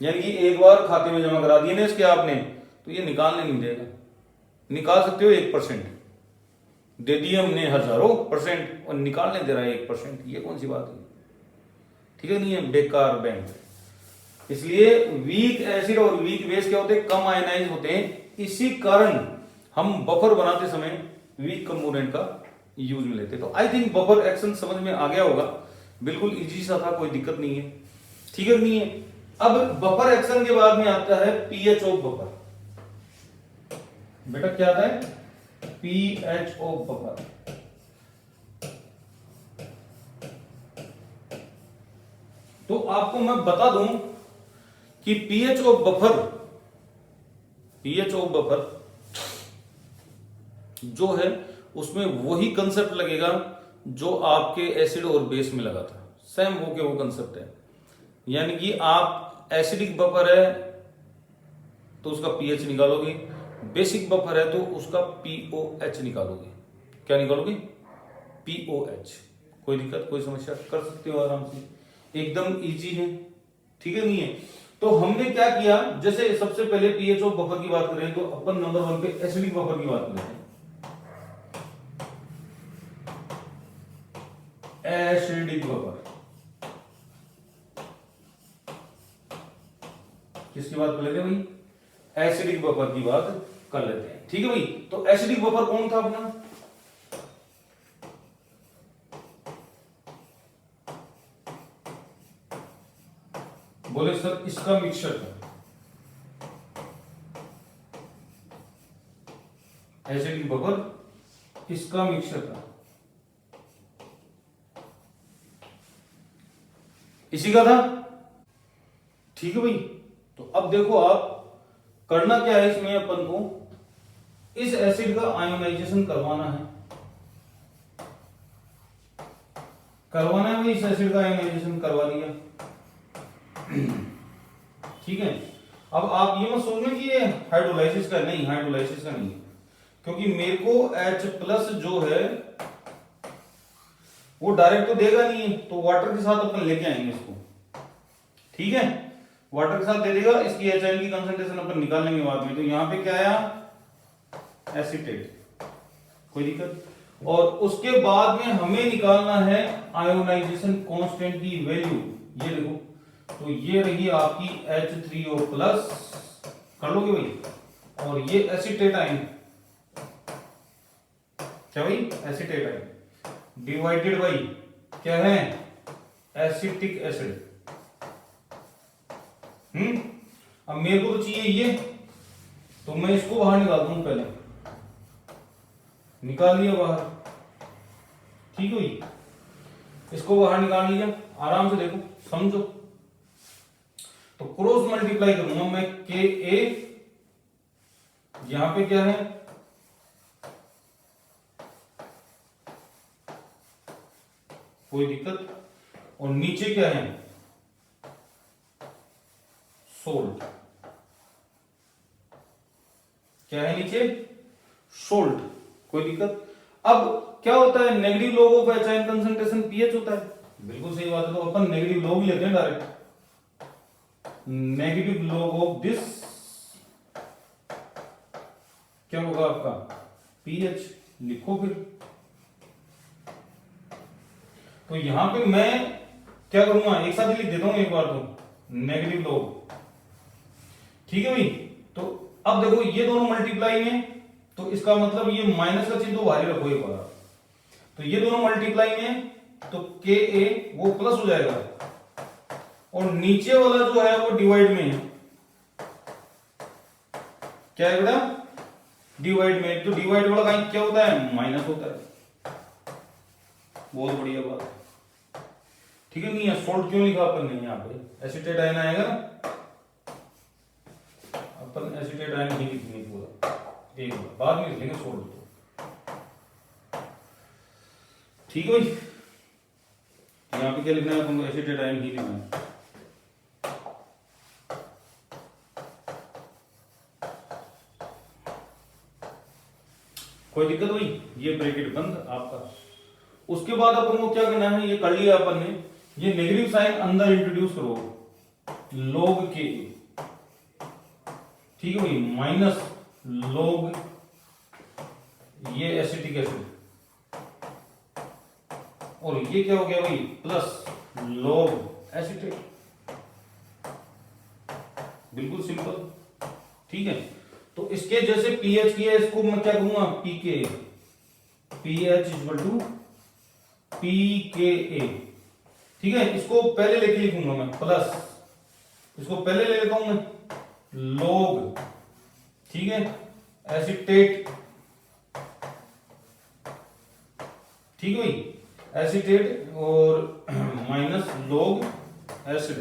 यानी कि एक बार खाते में जमा करा दिए ना इसके आपने, तो ये निकालने नहीं देगा। निकाल सकते हो 1%, दे दिए हमने हजारों %, और निकालने दे रहा है 1%, ये कौन सी बात है? ठीक है नहीं है? बेकार बैंक। इसलिए वीक एसिड और वीक बेस क्या होते हैं? कम आयनाइज होते हैं। इसी कारण हम बफर बनाते समय वीक कंपोनेंट का यूज में लेते। तो आई थिंक बफर एक्शन समझ में आ गया होगा, बिल्कुल इजी सा था, कोई दिक्कत नहीं है। ठीक है नहीं है? अब बफर एक्शन के बाद में आता है पीएच ऑफ बफर। बेटा क्या आता है? PH of buffer. तो आपको मैं बता दूं कि पीएच ऑफ बफर जो है उसमें वही कंसेप्ट लगेगा जो आपके एसिड और बेस में लगा था, सेम वो के वो कंसेप्ट है। यानी कि आप एसिडिक बफर है तो उसका पीएच निकालोगे, बेसिक बफर है तो उसका पीओएच निकालोगे। क्या निकालोगे? पीओएच। कोई दिक्कत, कोई समस्या? कर सकते हो आराम से, एकदम इजी है। ठीक है नहीं है? तो हमने क्या किया, जैसे सबसे पहले पीएच ऑफ बफर की बात करें तो अपन नंबर 1 पे एसिडिक बफर की बात करें। एसिडिक बफर किसकी बात कर लेते हैं भाई? एसिडिक बफर की बात कर लेते हैं। ठीक है भाई? तो एसिडिक बफर कौन था अपना? बोले सर इसका मिक्सचर था, एसिडिक बफर इसका मिक्सचर था, इसी का था। ठीक है भाई? तो अब देखो आप करना क्या है इसमें, अपन को इस एसिड का आयोनाइजेशन करवाना है भाई। इस एसिड का आयोनाइजेशन करवा दिया। ठीक है? अब आप ये मत सोचना कि ये हाइड्रोलाइसिस का नहीं, हाइड्रोलाइसिस का नहीं, क्योंकि मेरे को H+ जो है वो डायरेक्ट तो देगा नहीं, तो वाटर के साथ अपन लेके आएंगे इसको। ठीक है? वाटर के साथ दे देगा, इसकी H आयन की कंसंट्रेशन अपन निकाल लेंगे बाद में। तो यहां पे क्या आया? एसीटेट। कोई दिक्कत? और उसके बाद में हमें निकालना है आयोनाइजेशन कांस्टेंट की वैल्यू। ये देखो, तो ये रही आपकी H3O+, कर लोगे भाई? और ये एसीटेट आयन, क्या भाई? Acetate ion. डिवाइडेड बाई क्या है, एसिटिक एसिड। अब मेरे को तो चाहिए ये, तो मैं इसको बाहर निकालता हूं, पहले निकाल लिया बाहर, ठीक हुई, इसको बाहर निकाल लिया, आराम से देखो समझो। तो क्रॉस मल्टीप्लाई करूंगा मैं, के ए, यहां पे क्या है, कोई दिक्कत, और नीचे क्या है, सोल्ट, क्या है नीचे, सोल्ट, कोई दिक्कत। अब क्या होता है, negative log of H ion concentration pH होता है, बिल्कुल सही बात है, तो अपन नेगेटिव लॉग लेते हैं direct, negative log of this क्या होगा आपका, पीएच, लिखो फिर। तो यहां पे मैं क्या करूंगा, एक साथ ही लिख देता हूं एक बार, तो नेगेटिव लॉग, ठीक है भाई। तो अब देखो ये दोनों मल्टीप्लाई में, तो इसका मतलब ये माइनस का चिन्ह तो बाहर रखो एक बार, तो ये दोनों मल्टीप्लाई में, तो के ए वो प्लस हो जाएगा, और नीचे वाला जो है वो डिवाइड में है, क्या है बेटा, डिवाइड में, तो डिवाइड वाला कहीं क्या होता है, माइनस होता है, बहुत बढ़िया बात, ठीक है। नहीं है सोल्ट क्यों लिखा अपन ने, यहाँ पे एसिटेट आयन आएगा ना, अपन एसिटेट आयन ही लिखेंगे पूरा, एक बाद में लिखेंगे सोल्ट, तो ठीक है भाई। यहाँ पे क्या लिखना है अपन को, एसिटेट आयन ही लिखना है। कोई दिक्कत हुई, ये ब्रैकेट बंद आपका। उसके बाद अपन को क्या करना है, ये कर लिया अपन ने, ये नेगेटिव साइन अंदर इंट्रोड्यूस करो, लॉग के, ठीक है भाई, माइनस लॉग ये एसिटिक एसिड, और ये क्या हो गया भाई, प्लस लॉग एसिटेट, बिल्कुल सिंपल, ठीक है। तो इसके जैसे पीएच की है, इसको मैं क्या कहूंगा, पीके, पीएच इक्वल टू पीके, ठीक है। इसको पहले लेके लिखूंगा मैं, प्लस, इसको पहले ले लेता हूं मैं, लॉग, ठीक है, एसिटेट, ठीक है भाई, एसिटेट और माइनस लॉग एसिड।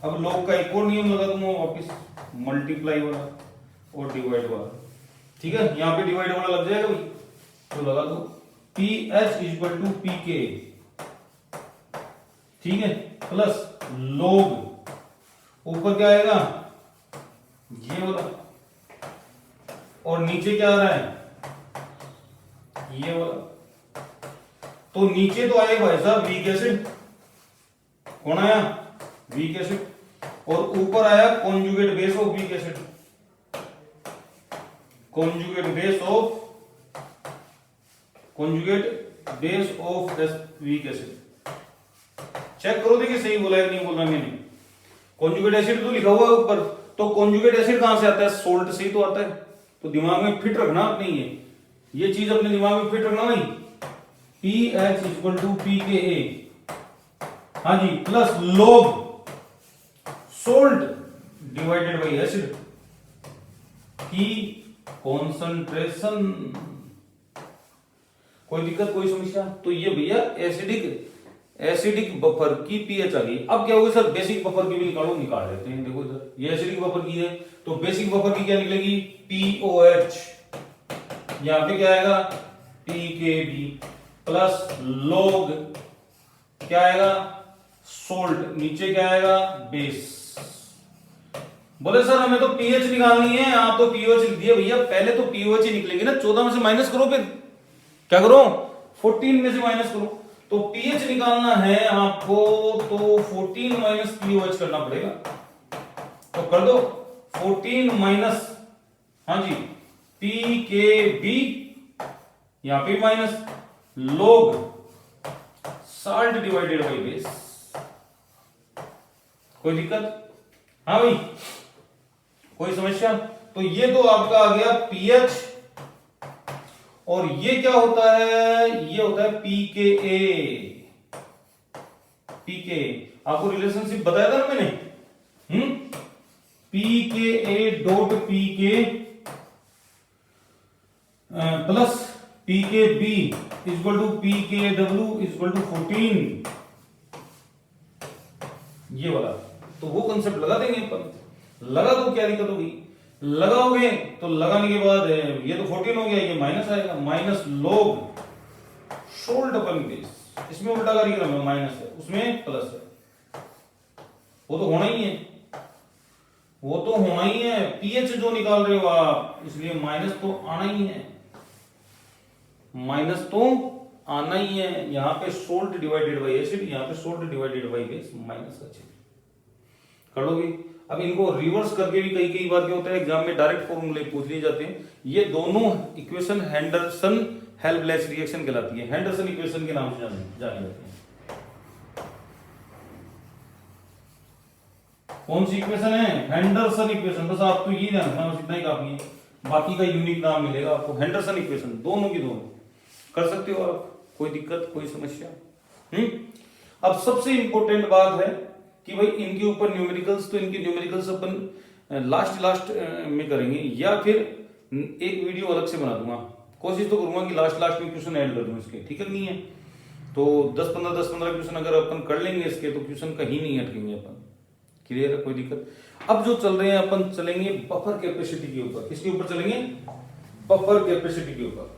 अब लॉग का एक और नियम लगा दूंगा वापिस, मल्टीप्लाई वाला और डिवाइड वाला, ठीक है। यहां पे डिवाइड वाला लग जाएगा भाई, तो लगा दो, P H equal to P K, ठीक है, प्लस लॉग, ऊपर क्या आएगा, ये वाला, और नीचे क्या आ रहा है, ये वाला। तो नीचे तो आएगा भाई साहब वीक एसिड, कौन आया, वीक एसिड, और ऊपर आया conjugate base of weak acid, conjugate base of, conjugate base of weak acid. Check करो देखिए सही बोला है कि नहीं बोला मैंने, कॉन्जुगेट एसिड तो लिखा हुआ है ऊपर, तो कॉन्जुगेट एसिड कहां से आता है, सोल्ट से ही तो आता है, तो दिमाग में फिट रखना अपने, ये चीज अपने दिमाग में फिट रखना भाई, P H equal to P K A, हाँ जी, plus log salt divided by acid की कॉन्सेंट्रेशन। कोई दिक्कत, कोई समस्या, तो ये भैया एसिडिक बफर की पीएच आ गई। अब क्या होगा सर, बेसिक बफर की भी निकालो, निकाल लेते हैं, देखो इधर, ये एसिडिक बफर की है, तो बेसिक बफर की क्या निकलेगी, POH, यहां पे क्या आएगा, PKB, प्लस लॉग क्या आएगा, सोल्ट, नीचे क्या आएगा, बेस। बोले सर हमें तो पीएच निकालनी है, आप तो पीओएच लिख दिया भैया, पहले तो पीओएच ही निकलेगी ना, 14 में से माइनस करो, फिर क्या करो, 14 में से माइनस करो, तो पीएच निकालना है आपको, तो 14 माइनस पीओएच करना पड़ेगा, तो कर दो 14 माइनस, हाँ जी, पीकेबी, यहां पे minus log salt divided by base. कोई दिक्कत, हाँ भाई, कोई समस्या। तो ये तो आपका आ गया पीएच और ये क्या होता है, ये होता है pKa। pKa आपको रिलेशनशिप बताया था ना मैंने, pKa dot pK plus pKb equal to pKw equal to 14, ये वाला। तो वो कंसेप्ट लगा देंगे अपन, लगा दो, क्या दिक्कत होगी, लगाओगे तो लगाने के बाद ये तो 14 हो गया, ये माइनस आएगा, minus log should upon base, इसमें उल्टा कार्यक्रम है, माइनस है उसमें प्लस है, वो तो होना ही है, वो तो होना ही है, पीएच जो निकाल रहे हो आप, इसलिए माइनस तो आना ही है, माइनस तो आना ही है। यहां पे सोल्ट डिवाइडेड बाई एसिड, यहां पे salt divided by base, minus का चिन्ह कर लोगे। अब इनको रिवर्स करके भी कई कई बार क्या होता है एग्जाम में डायरेक्ट फॉर्मूले पूछ लिए जाते हैं। ये दोनों इक्वेशन हेंडरसन हेल्पलेस रिएक्शन कहलाती है, हेंडरसन इक्वेशन के नाम से जानी जाती है। कौन सी इक्वेशन है, हेंडरसन इक्वेशन, बस आपको ये ध्यान रखना, बस इतना ही काफी है, बाकी का यूनिक नाम मिलेगा आपको, हेंडरसन इक्वेशन, दोनों की दोनों कर सकते हो आप, कोई दिक्कत कोई समस्या। अब सबसे इंपॉर्टेंट बात है कि भाई इनके ऊपर न्यूमेरिकल्स, तो इनके न्यूमेरिकल्स अपन लास्ट में करेंगे, या फिर एक वीडियो अलग से बना दूंगा, कोशिश तो करूंगा कि लास्ट में क्वेश्चन ऐड कर दूं इसके, ठीक है नहीं है तो 10-15 क्वेश्चन अगर अपन कर लेंगे इसके, तो क्वेश्चन कहीं नहीं अटकेंगे अपन, क्लियर है, कोई दिक्कत। अब जो चल रहे हैं अपन चलेंगे बफर कैपेसिटी के ऊपर, किसके ऊपर चलेंगे, बफर कैपेसिटी के ऊपर,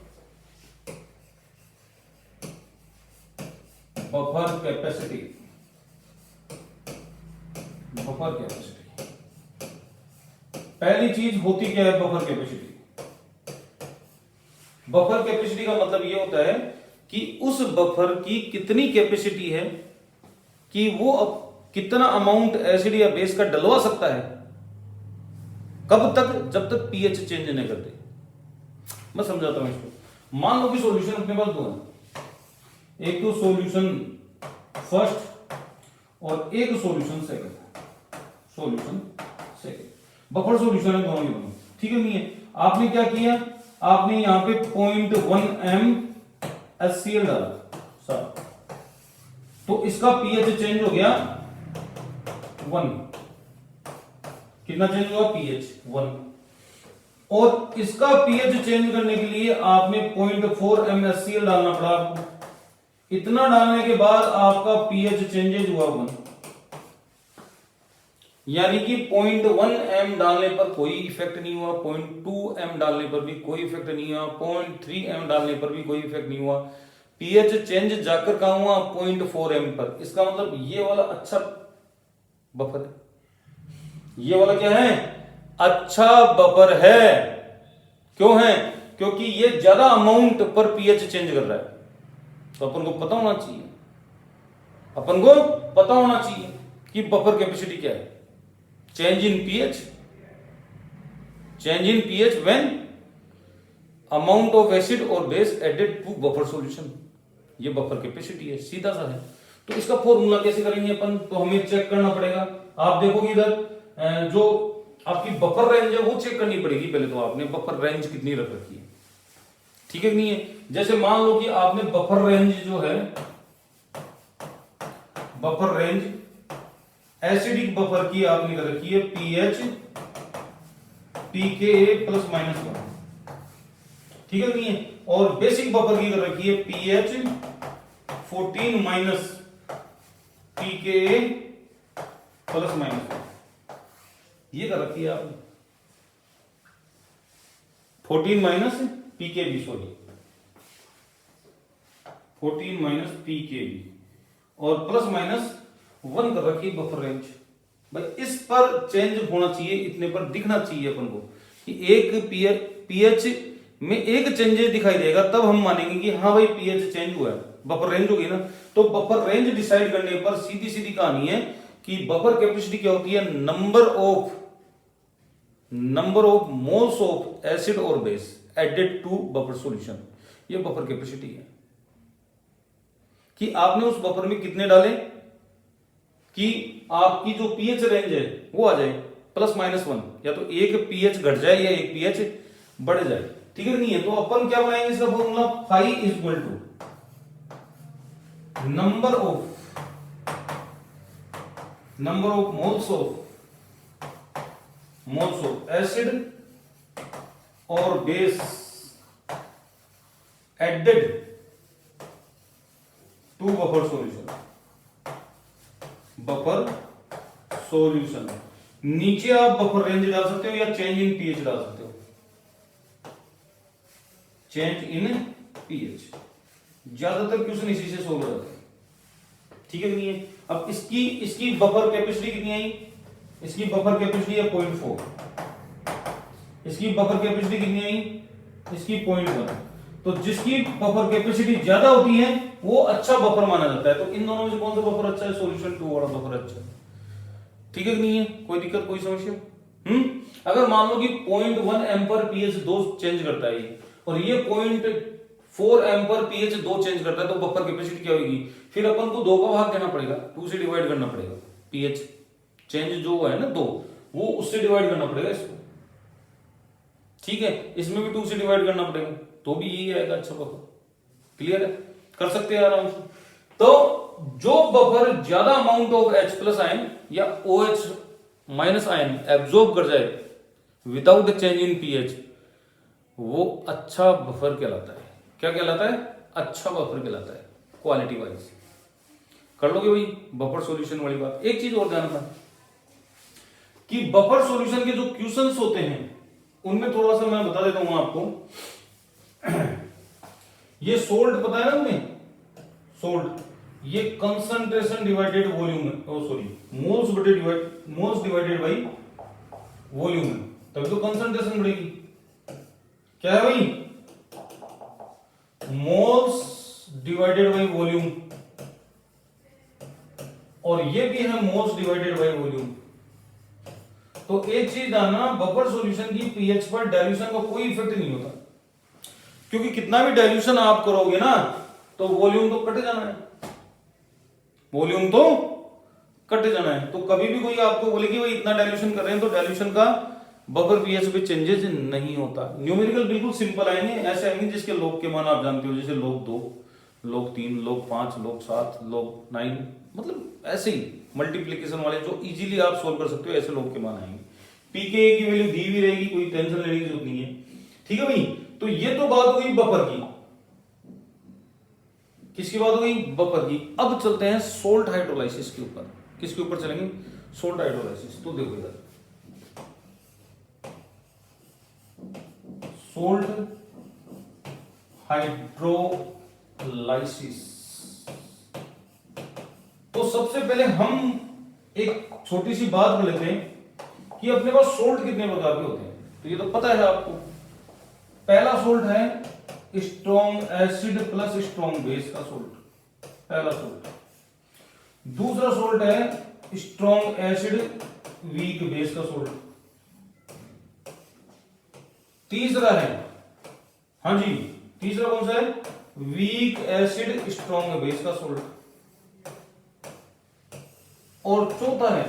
बफर कैपेसिटी, बफर कैपेसिटी। पहली चीज होती क्या है बफर कैपेसिटी, बफर कैपेसिटी का मतलब ये होता है कि उस बफर की कितनी कैपेसिटी है कि वो अब कितना अमाउंट एसिड या बेस का डलवा सकता है, कब तक, जब तक पीएच चेंज नहीं करते। मैं समझाता हूं इसको। मान लो कि सॉल्यूशन अपने पास दो है, एक तो सॉल्यूशन फर्स्ट और एक solution second, solution second, buffer solution है दोनों के दोनों, ठीक है नहीं है। आपने क्या किया, आपने यहां पे 0.1 m HCl डाला सर, तो इसका पीएच चेंज हो गया 1, कितना चेंज हुआ, पीएच 1, और इसका पीएच चेंज करने के लिए आपने 0.4 m HCl डालना पड़ा आपको। इतना डालने के बाद आपका पीएच चेंजेज हुआ 1, यानी कि 0.1 m डालने पर कोई इफेक्ट नहीं हुआ, 0.2 m डालने पर भी कोई इफेक्ट नहीं हुआ, 0.3 m डालने पर भी कोई इफेक्ट नहीं हुआ। पीएच चेंज जाकर कहां हुआ, 0.4 m पर। इसका मतलब ये वाला अच्छा बफर है, ये वाला क्या है, अच्छा बफर है। क्यों है, क्योंकि ये ज्यादा अमाउंट पर पीएच चेंज कर रहा है। तो अपन को पता होना चाहिए, अपन को पता होना चाहिए कि बफर कैपेसिटी क्या है, change in pH, change in pH when amount of acid और base added to buffer solution, ये बफर कैपेसिटी है, सीधा सा है। तो इसका फॉर्मूला कैसे करेंगे अपन, तो हमें चेक करना पड़ेगा। आप देखोगे इधर जो आपकी बफर रेंज है वो चेक करनी पड़ेगी पहले, तो आपने बफर रेंज कितनी रख रखी है, ठीक है नहीं है। जैसे मान लो कि आपने बफर रेंज जो है, बफर रेंज एसिडिक बफर की आपने कर रखी है पीएच pKa प्लस माइनस 1, ठीक है नहीं है। और बेसिक बफर की कर रखी है pH 14 minus pKa plus minus 1, ये कर रखी है आपने 14 minus pKb, sorry 14 minus pKb और प्लस माइनस 1 कर रखी है बफर रेंज। भाई इस पर चेंज होना चाहिए, इतने पर दिखना चाहिए अपन को कि एक पीएच में एक चेंज दिखाई देगा, तब हम मानेंगे कि हाँ भाई पीएच चेंज हुआ है, बफर रेंज होगी ना। तो बफर रेंज डिसाइड करने पर सीधी सीधी कहानी है कि बफर कैपेसिटी क्या होती है, number of moles of acid और base added to buffer solution, ये बफर कैपेसिटी है कि आपने उस बफर में कितने डाले कि आपकी जो पीएच रेंज है वो आ जाए प्लस माइनस 1, या तो एक पीएच घट जाए या एक पीएच बढ़ जाए, ठीक है नहीं है? तो अपन क्या बनाएंगे इसका formula, phi is equal to number of moles of acid और base added to buffer solution. नीचे आप बफर रेंज डाल सकते हो या चेंज इन पीएच डाल सकते हो, चेंज इन पीएच। ज्यादातर क्वेश्चन इसी से सोल्व हो जाते हैं, ठीक है नहीं है? अब इसकी बफर कैपेसिटी कितनी आई? इसकी बफर कैपेसिटी है 0.4, इसकी बफर कैपेसिटी कितनी आई? इसकी 0.1। तो जिसकी बफर कैपेसिटी ज्यादा होती है वो अच्छा बफर माना जाता है। तो इन दोनों में से कौन सा बफर अच्छा है? सॉल्यूशन 2 वाला बफर अच्छा है, ठीक है नहीं है? कोई दिक्कत, कोई समस्या? अगर मान लो कि 0.1 एम्पर पीएच 2 चेंज करता है और ये 0.4 एम्पर पीएच 2 चेंज करता है, तो बफर कैपेसिटी क्या होगी? फिर अपन को 2 का भाग देना पड़ेगा, 2 से डिवाइड करना पड़ेगा। पीएच चेंज जो है ना 2, वो उससे डिवाइड करना पड़ेगा इसको, ठीक है? इसमें भी 2 से डिवाइड करना पड़ेगा, तो भी यही आएगा अच्छा बफर। क्लियर है? कर सकते हैं आराम से। तो जो बफर ज्यादा अमाउंट ऑफ H+ आयन या OH- आयन एब्जॉर्ब कर जाए विदाउट चेंज इन पीएच, वो अच्छा बफर कहलाता है। क्या कहलाता है? अच्छा बफर कहलाता है, क्वालिटी वाइज। कर लोगे भाई बफर सॉल्यूशन वाली बात। एक चीज और ध्यान रखना कि बफर सॉल्यूशन के जो क्वेश्चंस होते हैं उनमें थोड़ा सा मैं बता देता हूं आपको। ये सोल्ट पता है ना तुम्हें? सोल्ट ये कंसंट्रेशन डिवाइडेड वॉल्यूम है, मोल्स डिवाइडेड बाई वॉल्यूम है, तभी तो कंसंट्रेशन बढ़ेगी। क्या है भाई? मोल्स डिवाइडेड बाई वॉल्यूम, और ये भी है मोल्स डिवाइडेड बाई वॉल्यूम। तो एक चीज जानना, बफर सॉल्यूशन की पीएच पर डाइल्यूशन का कोई इफेक्ट नहीं होता, क्योंकि कितना भी डाइल्यूशन आप करोगे ना तो वॉल्यूम तो कट जाना है, वॉल्यूम तो कट जाना है। तो कभी भी कोई आपको बोले कि भाई इतना डाइल्यूशन कर रहे हैं, तो डाइल्यूशन का बफर पीएच पे चेंजेस नहीं होता। न्यूमेरिकल बिल्कुल सिंपल आएंगे, ऐसे आएंगे जिसके लॉग के मान आप जानते हो, जैसे log 2, log 3, log 5, log 7, log 9, मतलब ऐसे ही मल्टीप्लीकेशन वाले जो इजीली आप सोल्व कर सकते हो, ऐसे log के मान आएंगे। पी के ए की वैल्यू दी भी रहेगी, कोई टेंशन लेने की जरूरत नहीं है, ठीक है भाई? तो ये तो बात हो गई बफर की। किसकी बात हो गई? बफर की। अब चलते हैं सोल्ट हाइड्रोलाइसिस के ऊपर। किसके ऊपर चलेंगे? Salt hydrolysis. तो देखो इधर, सोल्ट हाइड्रोलाइसिस। तो सबसे पहले हम एक छोटी सी बात कर लेते हैं कि अपने पास सोल्ट कितने प्रकार के होते हैं। तो ये तो पता है आपको। पहला सोल्ट है strong acid plus strong base का सोल्ट, पहला सोल्ट। दूसरा सोल्ट है स्ट्रॉन्ग एसिड वीक बेस का सोल्ट। तीसरा है, हाँ जी, तीसरा कौन सा है? वीक एसिड स्ट्रॉन्ग बेस का सोल्ट। और चौथा है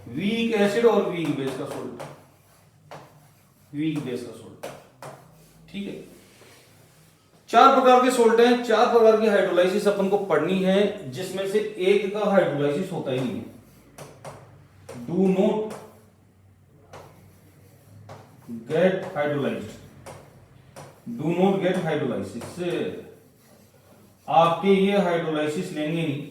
वीक एसिड और वीक बेस का सोल्ट, वीक बेस का सोल्ट, ठीक है? 4 प्रकार के सोल्ट हैं, 4 प्रकार की हाइड्रोलाइसिस अपन को पढ़नी है, जिसमें से एक का हाइड्रोलाइसिस होता ही नहीं है। Do not gate hydrolysed, do not gate hydrolysis. आपके ये हाइड्रोलाइसिस लेंगे नहीं,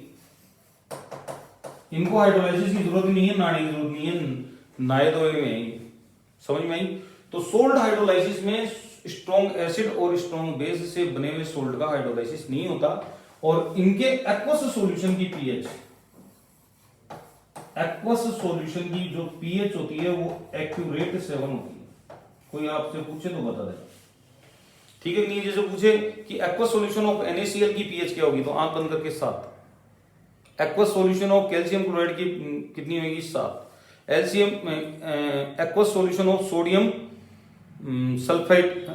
इनको हाइड्रोलाइसिस की जरूरत नहीं है, नाने की जरूरत नहीं है, नाए तो में। समझ में आई? तो सोल्ट हाइड्रोलाइसिस में स्ट्रॉन्ग एसिड और स्ट्रॉन्ग बेस से बने हुए सोल्ट का हाइड्रोलाइसिस नहीं होता, और इनके एक्वस सॉल्यूशन की पीएच, एक्वस सॉल्यूशन की जो पीएच होती है वो एक्यूरेट 7 होती है। कोई आपसे पूछे तो बता दे, ठीक है? नहीं, जैसे पूछे कि एक्वस सॉल्यूशन ऑफ NaCl की पीएच क्या होगी, तो आंख बंद करके 7। Aqueous solution of calcium chloride की कितनी होगी? 7। LCM aqueous solution of sodium sulphide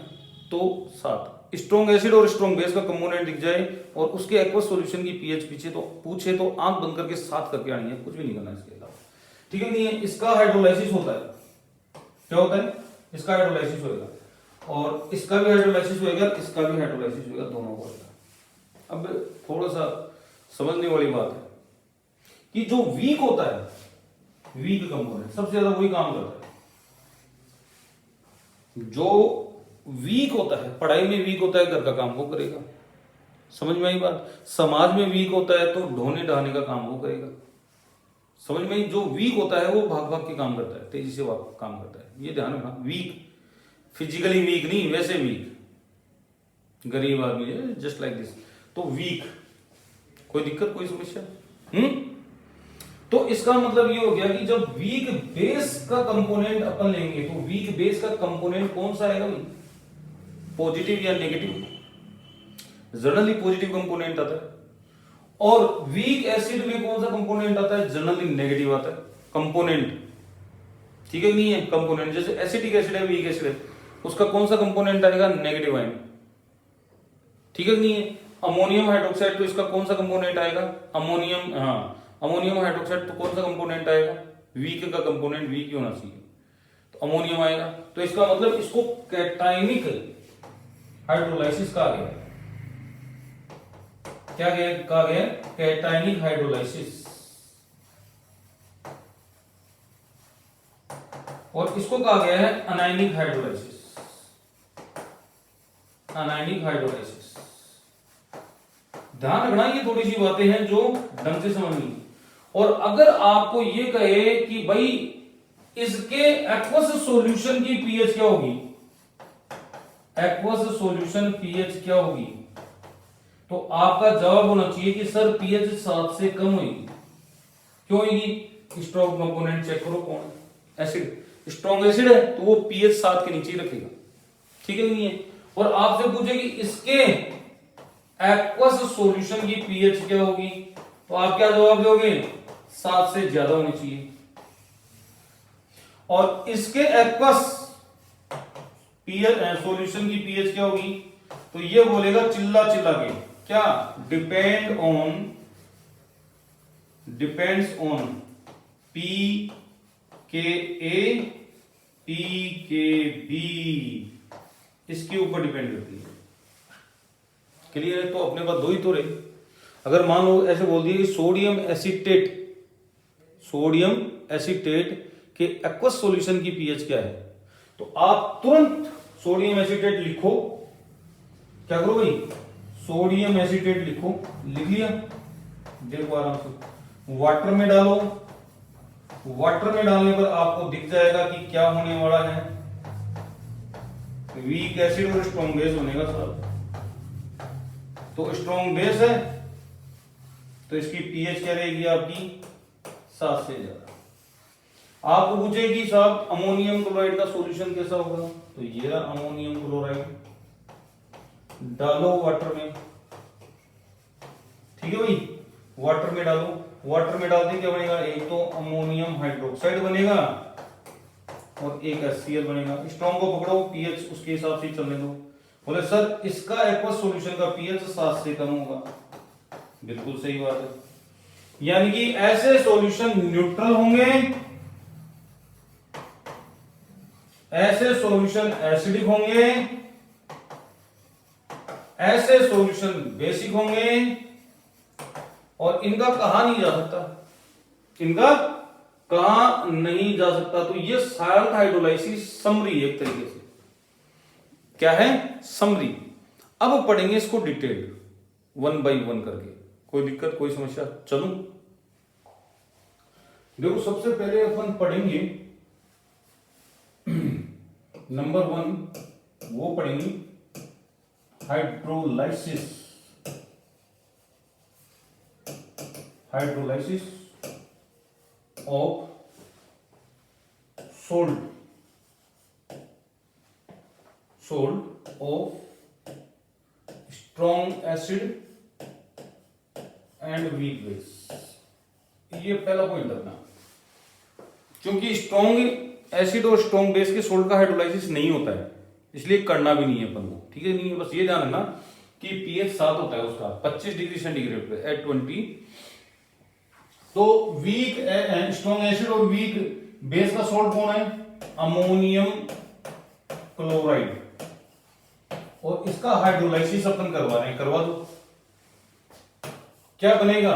तो 7। स्ट्रॉन्ग एसिड और स्ट्रॉन्ग बेस का कंपोनेंट दिख जाए और उसके एक्वस सॉल्यूशन की पीएच पीछे तो पूछे तो आंख बंद करके 7 करके आनी है, कुछ भी नहीं करना इसके अलावा, ठीक है? नहीं है, इसका हाइड्रोलाइसिस होता है। क्या होता है? इसका हाइड्रोलाइसिस होगा। और इसका भी हाइड्रोलाइसिस होएगा, इसका भी हाइड्रोलाइसिस होएगा, दोनों होएगा। अब थोड़ा सा समझने वाली बात है कि जो वीक होता है, वीक कंपोनेंट सबसे ज्यादा वही काम करता है। जो वीक होता है, पढ़ाई में वीक होता है, घर का काम वो करेगा। समझ में आई बात? समाज में वीक होता है तो ढोने ढाने का काम वो करेगा। समझ में आई? जो वीक होता है वो भाग भाग के काम करता है, तेजी से काम करता है, ये ध्यान रखना। वीक फिजिकली वीक नहीं, वैसे वीक, गरीब आदमी है, जस्ट लाइक दिस, तो वीक। कोई दिक्कत, कोई समस्या? तो इसका मतलब ये हो गया कि जब वीक बेस का कंपोनेंट अपन लेंगे तो वीक बेस का कंपोनेंट कौन सा आएगा भाई? पॉजिटिव या नेगेटिव? जनरली पॉजिटिव कंपोनेंट आता है। और वीक एसिड में कौन सा कंपोनेंट आता है? जनरली नेगेटिव आता है कंपोनेंट। ठीक है नहीं है? कंपोनेंट जैसे एसिटिक एसिड है, वीक एसिड है, उसका कौन सा कंपोनेंट आएगा? Negative ion. ठीक है नहीं है? अमोनियम हाइड्रोक्साइड, तो इसका कौन सा कंपोनेंट आएगा? अमोनियम, हाँ अमोनियम हाइड्रोक्साइड, तो कौन सा कंपोनेंट आएगा? वीक का कंपोनेंट वीक ही होना चाहिए, तो अमोनियम आएगा। तो इसका मतलब इसको कैटायनिक हाइड्रोलाइसिस कहा गया। क्या कहा गया? Cationic hydrolysis. और इसको कहा गया है अनायनिक हाइड्रोलाइसिस। Anionic hydrolysis. ध्यान रखना, ये थोड़ी सी बातें हैं जो ढंग से समझनी। और अगर आपको ये कहे कि भाई इसके एक्वस सॉल्यूशन की पीएच क्या होगी, एक्वस सॉल्यूशन पीएच क्या होगी, तो आपका जवाब होना चाहिए कि सर पीएच 7 से कम होगी। क्यों होगी? स्ट्रॉन्ग कंपोनेंट चेक करो कौन है? एसिड। स्ट्रॉन्ग एसिड है तो वो पीएच 7 के नीचे ही रखेगा। ठीक है नहीं है? और आपसे पूछे कि इसके एक्वस सॉल्यूशन की पीएच क्या होगी, तो आप क्या जवाब दोगे? 7 से ज्यादा होनी चाहिए। और इसके एक्वस पीएच सॉल्यूशन की पीएच क्या होगी, तो ये बोलेगा चिल्ला चिल्ला के, क्या? Depends on P K A P के बी, इसके ऊपर डिपेंड करती है। क्लियर है? तो अपने पास दो ही तो रहे। अगर मान लो ऐसे बोल दिए कि सोडियम एसीटेट के एक्वस सॉल्यूशन की पीएच क्या है, तो आप तुरंत सोडियम एसीटेट लिखो। क्या करो भाई? सोडियम एसीटेट लिखो। लिख लिया? देखो आराम से वाटर में डालो। वाटर में डालने पर आपको दिख जाएगा कि क्या होने वाला है। वीक एसिड और स्ट्रॉन्ग बेस बनेगा सर। तो स्ट्रॉन्ग बेस है तो इसकी पीएच क्या रहेगी आपकी? 7 से ज्यादा। आपको पूछेगी साहब अमोनियम क्लोराइड का सॉल्यूशन कैसा होगा, तो ये रहा अमोनियम क्लोराइड, डालो वाटर में। ठीक है भाई? वाटर में डालो। वाटर में डालते क्या बनेगा? एक तो अमोनियम हाइड्रोक्साइड बनेगा और एक HCl बनेगा। स्ट्रॉन्ग को पकड़ो, पीएच उसके हिसाब से चलने दो। बोले सर इसका एक्वस सॉल्यूशन का पीएच 7 से कम होगा। बिल्कुल सही बात है। यानी कि ऐसे सॉल्यूशन न्यूट्रल होंगे, ऐसे सॉल्यूशन एसिडिक होंगे, ऐसे सॉल्यूशन बेसिक होंगे, और इनका कहा नहीं जा सकता, इनका कहा नहीं जा सकता। तो ये साल्ट हाइड्रोलाइसिस समरी एक तरीके से क्या है? समरी। अब पढ़ेंगे इसको डिटेल 1 by 1 करके। कोई दिक्कत, कोई समस्या? चलूं? देखो सबसे पहले अपन पढ़ेंगे नंबर 1, वो पढ़ेंगे hydrolysis. Hydrolysis of salt of strong acid and weak base। ये पहला पॉइंट रखना, क्योंकि स्ट्रॉन्ग एसिड और स्ट्रॉन्ग बेस के सोल्ट का हाइड्रोलाइसिस नहीं होता है, इसलिए करना भी नहीं है अपन को। ठीक है नहीं है? बस ये ध्यान रखना कि पीएच 7 होता है उसका 25 डिग्री सेंटीग्रेड पे एट 20। तो वीक स्ट्रॉन्ग एसिड और वीक बेस का सोल्ट कौन है? Ammonium chloride. और इसका हाइड्रोलाइसिस अपन करवा रहे हैं, करवा दो। क्या बनेगा,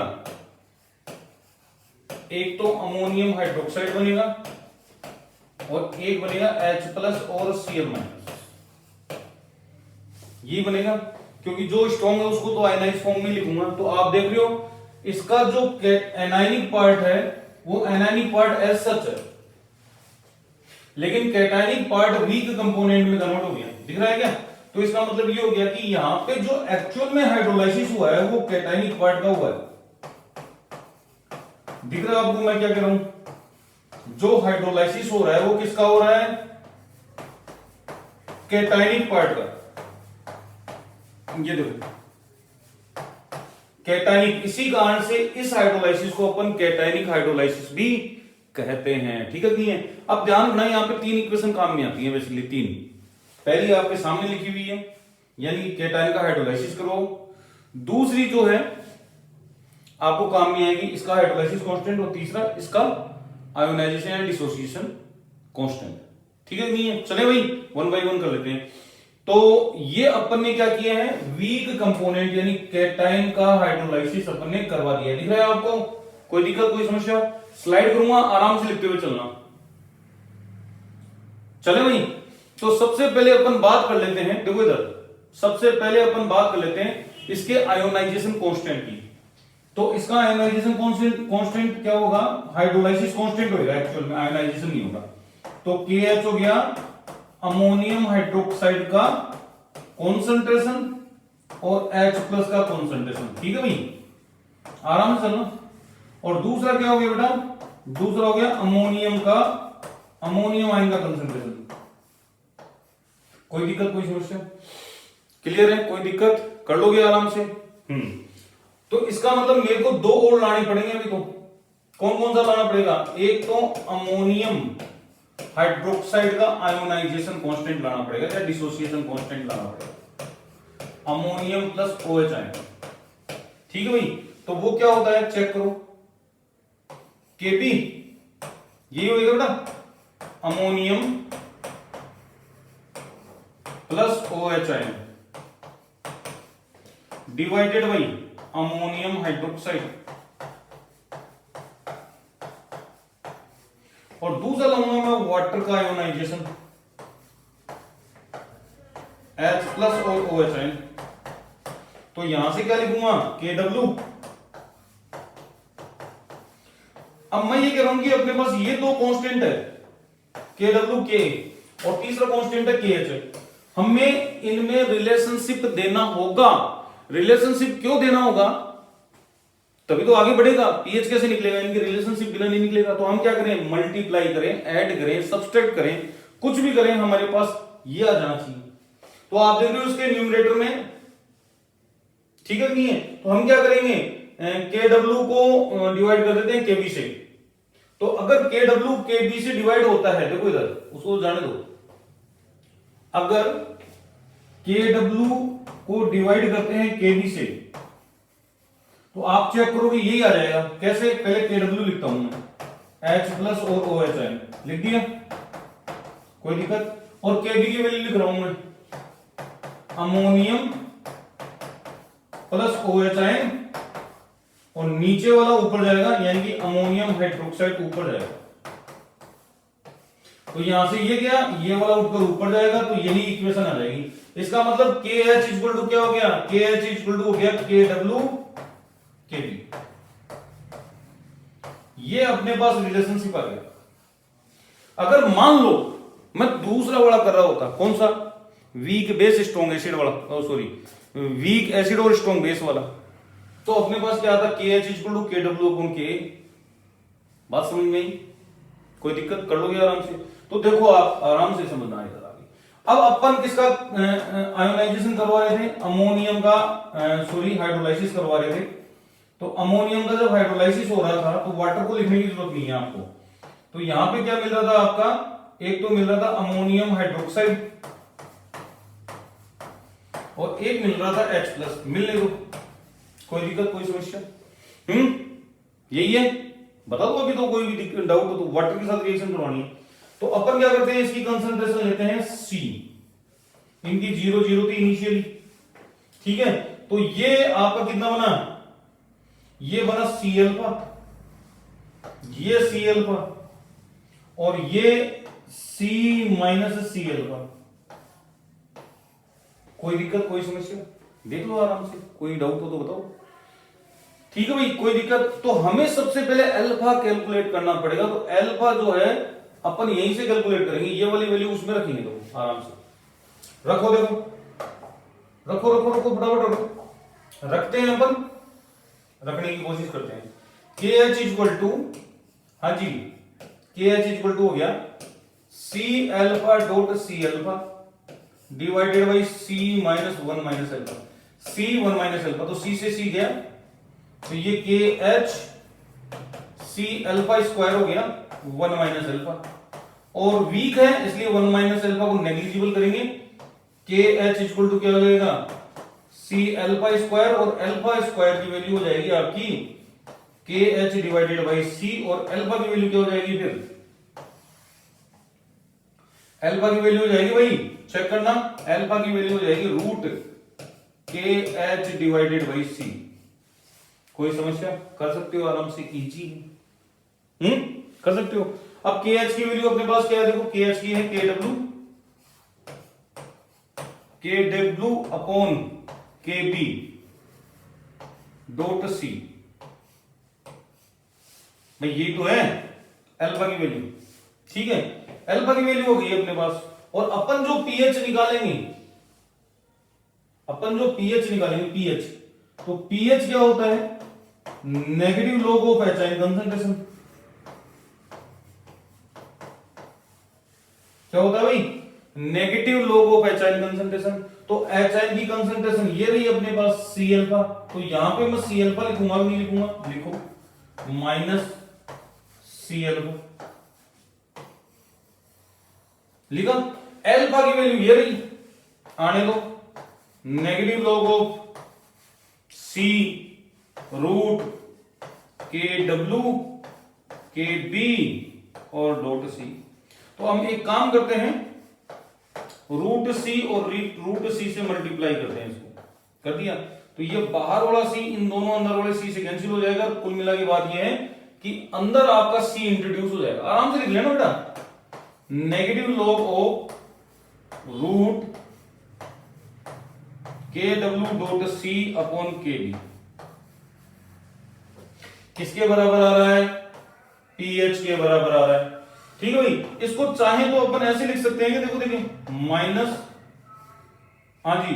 एक तो अमोनियम हाइड्रोक्साइड बनेगा और एक बनेगा H+ और Cl-। ये बनेगा, क्योंकि जो स्ट्रॉन्ग है उसको तो आयनाइज फॉर्म में लिखूंगा। तो आप देख रहे हो इसका जो एनायनिक पार्ट है वो एनायनिक पार्ट एज सच है, लेकिन कैटायनिक पार्ट वीक कंपोनेंट में कन्वर्ट हो गया। दिख रहा है क्या? तो इसका मतलब ये हो गया कि यहां पे जो एक्चुअल में हाइड्रोलाइसिस हुआ है वो कैटायनिक पार्ट का हुआ है। दिख रहा है आपको मैं क्या कह रहा हूं? जो हाइड्रोलाइसिस हो रहा है वो किसका हो रहा है? कैटायनिक पार्ट का। ये देखो कैटायनिक, इसी कारण से इस हाइड्रोलाइसिस को अपन कैटायनिक हाइड्रोलाइसिस भी कहते हैं। ठीक है नहीं है? अब ध्यान रखना यहां पे 3 इक्वेशन काम में आती है बेसिकली, 3। पहली आपके सामने लिखी हुई है, यानी कैटायन का हाइड्रोलाइसिस करो। दूसरी जो है आपको काम में आएगी इसका हाइड्रोलाइसिस कांस्टेंट, और तीसरा इसका आयोनाइजेशन एंड डिसोसिएशन कांस्टेंट। ठीक है नहीं है? चले भाई 1 by 1 कर लेते हैं। तो ये अपन ने क्या किया है, वीक कंपोनेंट यानी कैटायन का हाइड्रोलाइसिस अपन ने करवा दिया। दिख रहा है आपको? कोई दिक्कत, कोई समस्या? स्लाइड करूंगा, आराम से लिखते हुए चलना। चले भाई, तो सबसे पहले अपन बात कर लेते हैं, देखो इधर, सबसे पहले अपन बात कर लेते हैं इसके आयोनाइजेशन कांस्टेंट की। तो इसका आयोनाइजेशन कांस्टेंट क्या होगा? हाइड्रोलाइसिस कांस्टेंट होगा, एक्चुअल में आयोनाइजेशन नहीं होगा। तो KH हो गया अमोनियम हाइड्रोक्साइड का कॉन्सेंट्रेशन और H+ का कॉन्सेंट्रेशन। ठीक है भाई, आराम से चलना। और दूसरा क्या हो गया बेटा? दूसरा हो गया अमोनियम आयन का कंसेंट्रेशन। कोई दिक्कत, कोई समस्या? क्लियर है? कोई दिक्कत? कर लोगे आराम से? तो इसका मतलब मेरे को 2 और लाने पड़ेंगे अभी। तो कौन कौन सा लाना पड़ेगा? एक तो अमोनियम हाइड्रोक्साइड का आयोनाइजेशन कांस्टेंट लाना पड़ेगा या डिसोसिएशन कांस्टेंट लाना पड़ेगा, अमोनियम प्लस OH आयन। ठीक है भाई, तो वो क्या होता है चेक करो, Kb ये होगा बेटा, ammonium plus OH ion divided by ammonium hydroxide. और दूसरा लाऊंगा मैं वाटर का आयोनाइजेशन H+ और OH आयन। तो यहां से क्या लिखूंगा? KW। अब मैं ये कह रहा हूं कि अपने पास ये 2 कांस्टेंट है, KW K, और तीसरा कांस्टेंट है KH। हमें इनमें रिलेशनशिप देना होगा। रिलेशनशिप क्यों देना होगा? तभी तो आगे बढ़ेगा। पीएच कैसे निकलेगा? इनकी रिलेशनशिप बिना नहीं निकलेगा। तो हम क्या करें? मल्टीप्लाई करें, ऐड करें, सब्सट्रैक्ट करें, कुछ भी करें, हमारे पास ये आ जाना चाहिए। तो आप देख रहे हो उसके न्यूमरेटर में, ठीक है नहीं है? तो हम क्या करेंगे? KW को डिवाइड कर देते हैं KB से। तो अगर KW KB से डिवाइड होता है, देखो इधर, उसको जाने दो। अगर KW को डिवाइड करते हैं KB से, तो आप चेक करोगे यही आ जाएगा। कैसे? पहले KW लिखता हूं मैं, H+ और OH आयन लिख दिया, कोई दिक्कत? और KB की वैल्यू लिख रहा हूं मैं, अमोनियम प्लस OH आयन, और नीचे वाला ऊपर जाएगा, यानी कि अमोनियम हाइड्रोक्साइड ऊपर जाएगा। तो यहां से ये गया, ये वाला उठकर ऊपर जाएगा, तो यही इक्वेशन आ जाएगी। इसका मतलब KH इक्वल टू क्या हो गया? KH इक्वल टू हो गया KW KB। ये अपने पास रिलेशनशिप आ गया। अगर मान लो मैं दूसरा वाला कर रहा होता, कौन सा? वीक बेस स्ट्रॉन्ग एसिड वाला, सॉरी वीक एसिड और स्ट्रॉन्ग बेस वाला, तो अपने पास क्या आता? KH equal to KW upon K। बात समझ में आई? कोई दिक्कत? कर लोगे आराम से। तो देखो आप आराम से समझना आएगा आगे। अब अपन किसका आयोनाइजेशन करवा रहे थे? अमोनियम का, सॉरी हाइड्रोलाइसिस करवा रहे थे। तो अमोनियम का जब हाइड्रोलाइसिस हो रहा था तो वाटर को लिखने की जरूरत नहीं है आपको। तो यहां पे क्या मिल रहा था आपका? एक तो मिल रहा था अमोनियम हाइड्रोक्साइड और एक मिल रहा था H+। मिलने दो, कोई दिक्कत, कोई समस्या? यही है, बता दो अभी। तो कोई भी डाउट हो तो वाटर के साथ रिएक्शन करवानी है। तो अपन क्या करते हैं? इसकी कंसंट्रेशन लेते हैं C। इनकी 0 0 थी इनिशियली, ठीक है। तो ये आपका कितना बना, ये बना सी अल्फा, ये सी अल्फा और ये सी माइनस सी अल्फा। कोई दिक्कत, कोई समस्या, देख लो आराम से, कोई डाउट हो तो बताओ। ठीक है भाई, कोई दिक्कत। तो हमें सबसे पहले अल्फा कैलकुलेट करना पड़ेगा। तो अल्फा जो है अपन यहीं से कैलकुलेट करेंगे, ये वाली वैल्यू उसमें रखेंगे। तो आराम से रखो, देखो रखो रखो रखो फटाफट रखो, रखते हैं अपन, रखने की कोशिश करते हैं। के एच इक्वल टू, हाँ जी, के एच इक्वल टू हो गया C alpha dot C alpha divided by C minus one minus alpha, C one minus alpha. तो सी से सी गया, तो ये के एच सी अल्फा स्क्वायर हो गया वन माइनस अल्फा, और वीक है इसलिए वन माइनस अल्फा को नेग्लिजिबल करेंगे। के एच इक्वल टू क्या हो जाएगा, सी अल्फा स्क्वायर, और अल्फा स्क्वायर की वैल्यू हो जाएगी आपकी के एच डिवाइडेड बाई सी, और अल्फा की वैल्यू क्या हो जाएगी, फिर अल्फा की वैल्यू हो जाएगी भाई, चेक करना, अल्फा की वैल्यू हो जाएगी रूट के एच डिवाइडेड बाई सी। कोई समस्या, कर सकते हो आराम से, इजी कर सकते हो। अब के एच की वैल्यू अपने पास क्या है, देखो के एच की है के डब्ल्यू अपॉन के बी डॉट सी, भाई ये तो है अल्फा की वैल्यू, ठीक है। अल्फा की वैल्यू हो गई अपने पास, और अपन जो पीएच निकालेंगे, अपन जो पीएच निकालेंगे, पीएच, तो पीएच क्या होता है, negative log of H ion concentration. क्या होता है भाई, negative log of H ion concentration. तो एच आयन की कंसंट्रेशन ये रही अपने पास सी अल्फा, तो यहां पे मैं सी अल्फा लिखूंगा, नहीं लिखूंगा, लिखो माइनस सी अल्फा, लिखा। अल्फा की वैल्यू ये रही, आने दो, negative log of C root K W K B और डॉट सी। तो हम एक काम करते हैं, रूट सी और रूट सी से मल्टीप्लाई करते हैं, इसको कर दिया, तो ये बाहर वाला सी इन दोनों अंदर वाले सी से कैंसिल हो जाएगा। कुल मिला की बात ये है कि अंदर आपका सी इंट्रोड्यूस हो जाएगा। आराम से लिख लेना बेटा, negative log of root K W dot C upon के बी किसके बराबर आ रहा है, पीएच के बराबर आ रहा है, ठीक है भाई। इसको चाहे तो अपन ऐसे लिख सकते हैं कि देखो, देखिए माइनस, हाँ जी,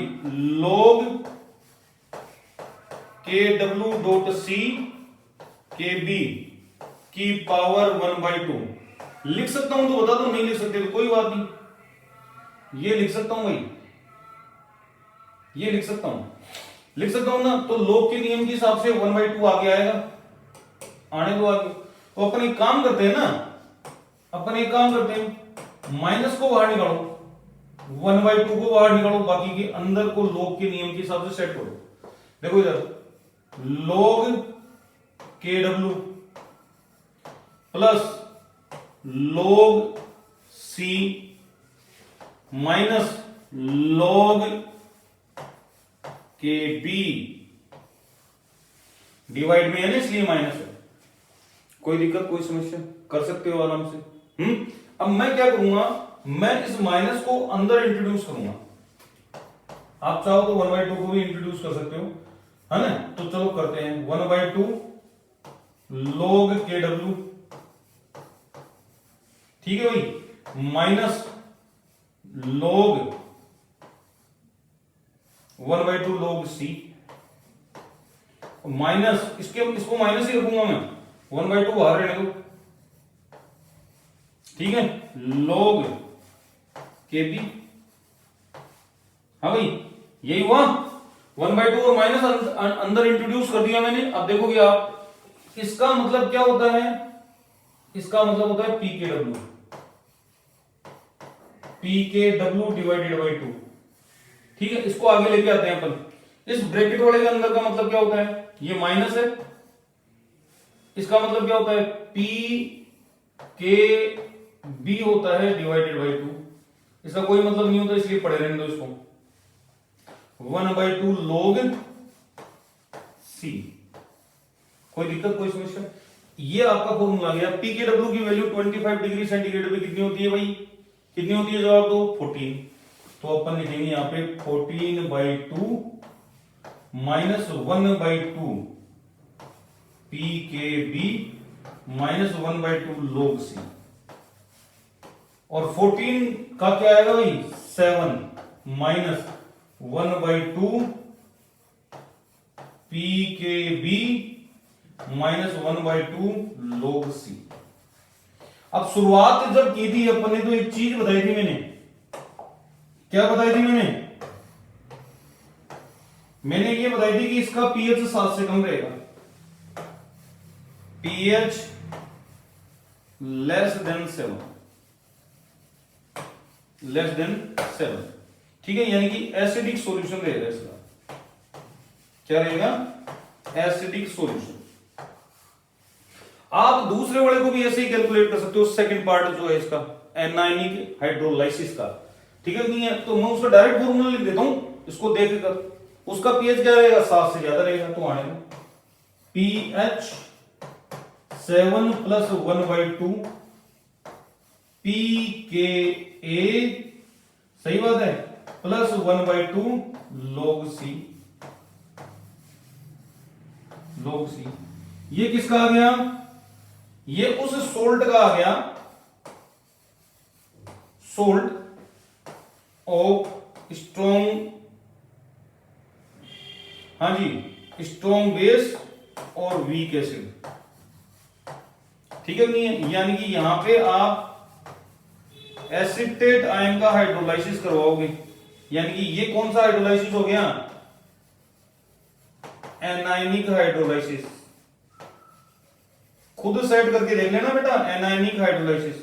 लॉग के डब्ल्यू डॉट सी के बी की पावर 1/2 लिख सकता हूं तो बता दो, नहीं लिख सकते तो कोई बात नहीं, ये लिख सकता हूं भाई, ये लिख सकता हूं ना। तो लॉग के नियम के हिसाब से 1/2 आगे आएगा, आने दो आगे। तो अपन एक काम करते हैं ना, अपन एक काम करते हैं, माइनस को बाहर निकालो, 1/2 को बाहर निकालो, बाकी के अंदर को लॉग के नियम के हिसाब से सेट करो। देखो इधर लॉग के W plus log c minus log के बी डिवाइड में है ना, इसलिए माइनस है। कोई दिक्कत, कोई समस्या, कर सकते हो आराम से। अब मैं क्या करूंगा, मैं इस माइनस को अंदर इंट्रोड्यूस करूंगा। आप चाहो तो 1/2 को भी इंट्रोड्यूस कर सकते हो, है ना। तो चलो करते हैं, 1/2 log के डब्ल्यू, ठीक है भाई, minus log 1/2 log c, minus इसको माइनस ही रखूंगा मैं, 1/2 बाहर रहने दो, ठीक है, log के बी। हाँ भाई, यही हुआ, 1/2 और माइनस अंदर इंट्रोड्यूस कर दिया मैंने। अब देखोगे आप, इसका मतलब क्या होता है, इसका मतलब होता है पी के डब्ल्यू डिवाइडेड बाई 2, ठीक है। इसको आगे लेके आते हैं अपन। इस ब्रैकेट वाले के अंदर का मतलब क्या होता है, ये माइनस है, इसका मतलब क्या होता है, पी के बी होता है डिवाइडेड बाई 2। इसका कोई मतलब नहीं होता, इसलिए पढ़े रहने दो इसको। 1/2 log C। कोई दिक्कत, कोई समस्या? ये आपका फॉर्मूला आ गया। पी के डब्ल्यू की वैल्यू 25 डिग्री सेंटीग्रेड पे कितनी होती है भाई? कितनी होती है? जवाब दो। 14। तो अपन लिखेंगे यहाँ पे 14/2 माइनस 1/2 पी के बी माइनस 1/2 log C। और 14 का क्या आएगा भाई? 7 माइनस 1/2 पी के बी माइनस 1/2 log C। अब शुरुआत जब की थी अपन ने तो एक चीज बताई थी मैंने। क्या बताई थी मैंने? मैंने ये बताई थी कि इसका पीएच 7 से कम रहेगा। PH less than 7, less than 7, ठीक है, यानी कि एसिडिक सॉल्यूशन रहेगा इसका। क्या रहेगा? Acidic solution. आप दूसरे वाले को भी ऐसे ही कैलकुलेट कर सकते हो, सेकंड पार्ट जो है इसका एनायनिक हाइड्रोलाइसिस का, ठीक है नहीं है? तो मैं उसका डायरेक्ट फॉर्मूला लिख देता हूं, इसको देखकर। उसका पीएच क्या रहेगा? 7 से ज्यादा रहेगा। तो आने दो, पीएच 7 प्लस 1/2 पी के ए, सही बात है, plus 1/2 log C। log C ये किसका आ गया? ये उस सोल्ट का आ गया, सोल्ट ऑफ स्ट्रॉन्ग, हाँ जी, स्ट्रॉन्ग बेस और वीक एसिड, ठीक है नहीं है? यानी कि यहां पे आप एसिटेट आयन का हाइड्रोलाइसिस करवाओगे, यानी कि ये कौन सा हाइड्रोलाइसिस हो गया? Anionic hydrolysis. खुद सेट करके देख लेना बेटा, एनायनिक हाइड्रोलाइसिस।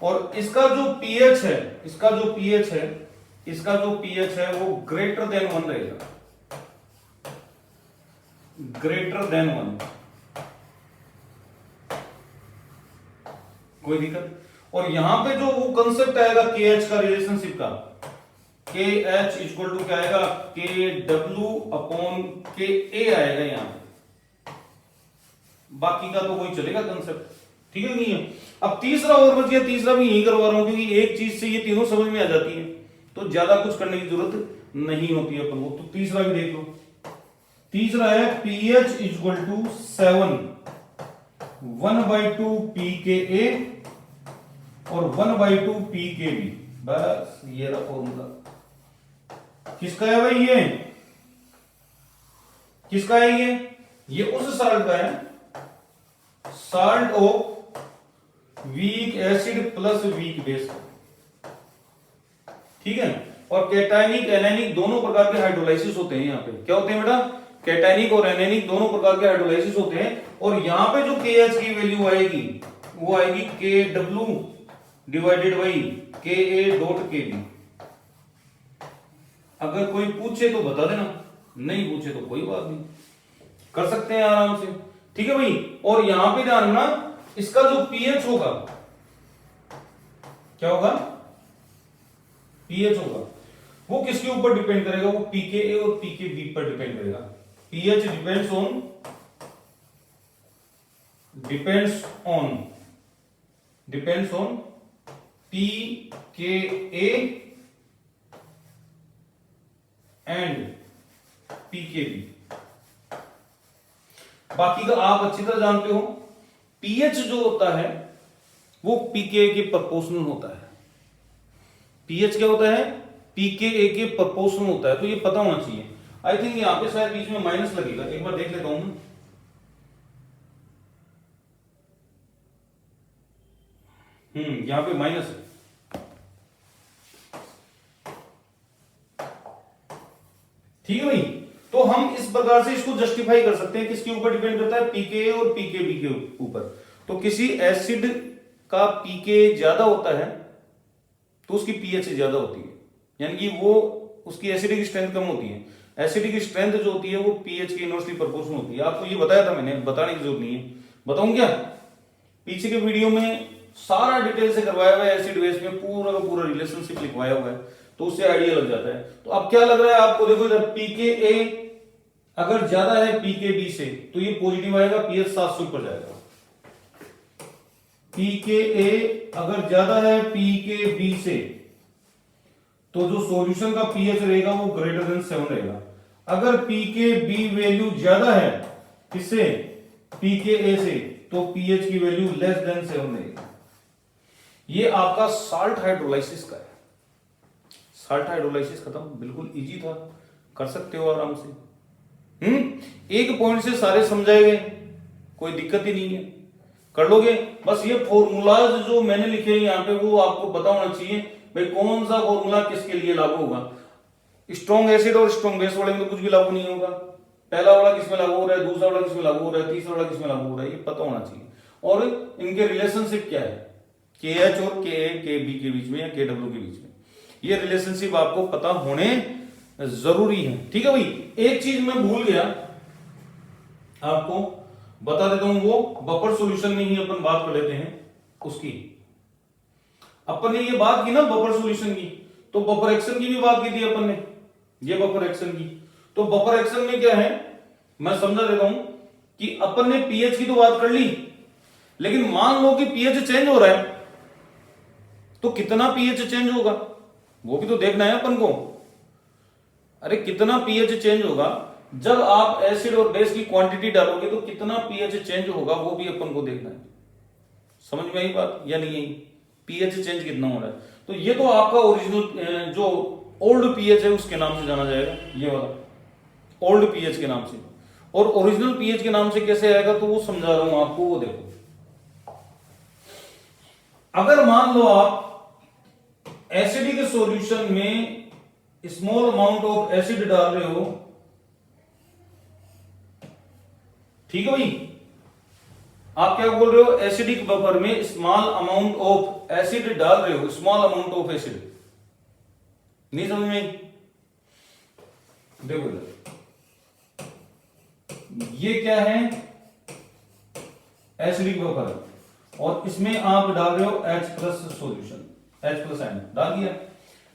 और इसका जो पीएच है, इसका जो पीएच है, इसका जो पीएच है वो ग्रेटर देन 1 रहेगा, ग्रेटर देन 1। कोई दिक्कत? और यहां पे जो वो कंसेप्ट आएगा के एच का, रिलेशनशिप का, के एच इक्वल टू क्या आएगा? के डब्ल्यू अपॉन के ए आएगा यहां पे। बाकी का तो कोई चलेगा कंसेप्ट, ठीक है नहीं है? अब तीसरा और बच गया, तीसरा भी यही करवा रहा हूं क्योंकि एक चीज से ये तीनों समझ में आ जाती है, तो ज्यादा कुछ करने की जरूरत नहीं होती है अपन को। तो तीसरा भी देख लो। तीसरा है pH equal to 7 1/2 P K ए और 1/2 पी के बी। बस ये रहा फॉर्मूला। किसका है भाई? ये किसका है? ये उस साल्ट का है, salt of weak acid plus weak base, ठीक है? और कैटायनिक एनायनिक दोनों प्रकार के हाइड्रोलाइसिस होते हैं। यहाँ पे क्या होते हैं बेटा? कैटायनिक और एनायनिक दोनों प्रकार के हाइड्रोलाइसिस होते हैं। और यहां पे जो KH की वैल्यू आएगी वो आएगी KW divided by KA dot KB। अगर कोई पूछे तो बता देना, नहीं पूछे तो कोई बात नहीं, कर सकते हैं आराम से, ठीक है भाई? और यहां पे ध्यान रखना, इसका जो पीएच होगा, क्या होगा? पीएच होगा, वो किसके ऊपर डिपेंड करेगा? वो पीके और पीके बी पर डिपेंड करेगा। PH depends on P K A and P के बी। बाकी का आप अच्छी तरह जानते हो, पीएच जो होता है वो पीके के प्रोपोर्शनल होता है। पीएच क्या होता है? पीके के प्रोपोर्शनल होता है, तो ये पता होना चाहिए। आई थिंक यहां पे शायद बीच में माइनस लगेगा, एक बार देख लेता हूं। यहां पे माइनस है, ठीक है भाई? तो हम इस प्रकार से इसको जस्टिफाई कर सकते हैं। किसके ऊपर डिपेंड करता है? पीके और पीकेबी के ऊपर। तो किसी एसिड का पीके ज्यादा होता है तो उसकी पीएच ज्यादा होती है, यानी कि वो उसकी एसिडिक स्ट्रेंथ कम होती है। एसिडिक स्ट्रेंथ जो होती है वो पीएच के इनवर्सली प्रोपोर्शनल होती है। आपको ये बताया था मैंने, बताने की जरूरत नहीं है। बताऊं क्या? पीछे के वीडियो में सारा डिटेल से करवाया हुआ है, एसिड बेस में पूरा का पूरा रिलेशनशिप लिखवाया हुआ है, तो उससे आइडिया लग जाता है। तो अब क्या लग रहा है आपको, देखो इधर pKa अगर ज्यादा है pKb से तो ये पॉजिटिव आएगा, pH 7 से ऊपर जाएगा। pKa अगर ज्यादा है pKb से तो जो सॉल्यूशन का pH रहेगा वो ग्रेटर देन 7 रहेगा। अगर pKb वैल्यू ज्यादा है किससे, pKa से, तो pH की वैल्यू लेस देन 7 रहेगी। ये आपका साल्ट हाइड्रोलाइसिस का है। साल्ट हाइड्रोलाइसिस खत्म, बिल्कुल इजी था, कर सकते हो आराम से। एक पॉइंट से सारे समझाए गए, कोई दिक्कत ही नहीं है, कर लोगे। बस ये फॉर्मूलाज जो मैंने लिखे हैं यहाँ पे वो आपको पता होना चाहिए भाई कौन सा फॉर्मूला किसके लिए लागू होगा। स्ट्रॉन्ग एसिड और स्ट्रॉन्ग बेस वाले में तो कुछ भी लागू नहीं होगा। पहला वाला किसमें लागू हो रहा है, दूसरा वाला किसमें लागू हो रहा है, तीसरा वाला किसमें लागू हो रहा है, ये पता होना चाहिए। और इनके रिलेशनशिप क्या है, KH और KB के बीच में या KW के बीच में, ये रिलेशनशिप आपको पता होने जरूरी है। ठीक है भाई, एक चीज मैं भूल गया आपको बता देता हूं, वो बफर सॉल्यूशन में ही अपन बात कर लेते हैं उसकी। अपन ने ये बात की ना बफर सॉल्यूशन की, तो बफर एक्शन की भी बात की थी अपन ने, ये बफर एक्शन की। तो बफर एक्शन में क्या है मैं समझा देता हूं कि अपन ने पीएच की तो बात कर ली, लेकिन मान लो कि पीएच चेंज हो रहा है, तो कितना पीएच चेंज होगा वो भी तो देखना है अपन को। अरे कितना पीएच चेंज होगा, जब आप एसिड और बेस की क्वांटिटी डालोगे तो कितना पीएच चेंज होगा वो भी अपन को देखना है। समझ में आई बात या नहीं आई, पीएच चेंज कितना हो रहा है। तो ये तो आपका ओरिजिनल जो ओल्ड पीएच है उसके नाम से जाना जाएगा, ये वाला ओल्ड पीएच के नाम से। और ओरिजिनल पीएच के नाम से कैसे आएगा तो वो समझा रहा हूं आपको, वो देखो। अगर मान लो आप एसिडिक सॉल्यूशन में स्मॉल अमाउंट ऑफ एसिड डाल रहे हो, ठीक है भाई, आप क्या बोल रहे हो, एसिडिक बफर में स्मॉल अमाउंट ऑफ एसिड डाल रहे हो, स्मॉल अमाउंट ऑफ एसिड, नहीं समझ में? देखो ये क्या है, एसिडिक बफर, और इसमें आप डाल रहे हो H+ सॉल्यूशन, H+ आयन डाल दिया।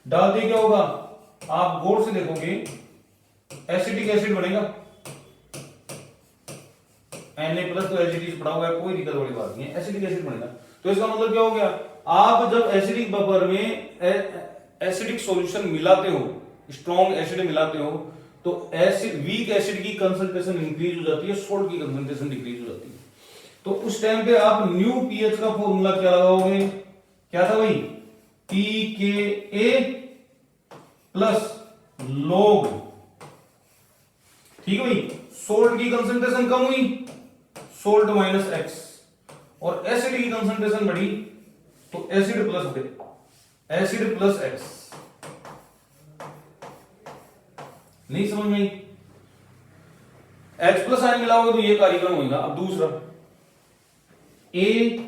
डाल दिया क्या होगा, आप गौर से देखोगे एसिडिक एसिड बनेगा, Na+ तो एसिडिक पड़ा हुआ है, कोई दिक्कत वाली बात नहीं है, एसिडिक एसिड बनेगा। तो इसका मतलब क्या हो गया, आप जब एसिडिक बफर में एसिडिक सॉल्यूशन मिलाते हो, स्ट्रॉन्ग एसिड मिलाते हो, तो एसिड वीक एसिड की कंसंट्रेशन इंक्रीज हो जाती है, सोल्ट की कंसंट्रेशन डिक्रीज हो जाती है। तो उस टाइम पे आप न्यू पीएच का फॉर्मूला क्या लगाओगे, क्या था भाई, pKa प्लस log, ठीक है भाई, सोल्ट की कंसंट्रेशन कम हुई, सोल्ट माइनस एक्स, और एसिड की कंसंट्रेशन बढ़ी तो एसिड प्लस एक्स। नहीं समझ में? H+ आयन मिलाओगे तो ये कार्यक्रम होगा। अब दूसरा ABA,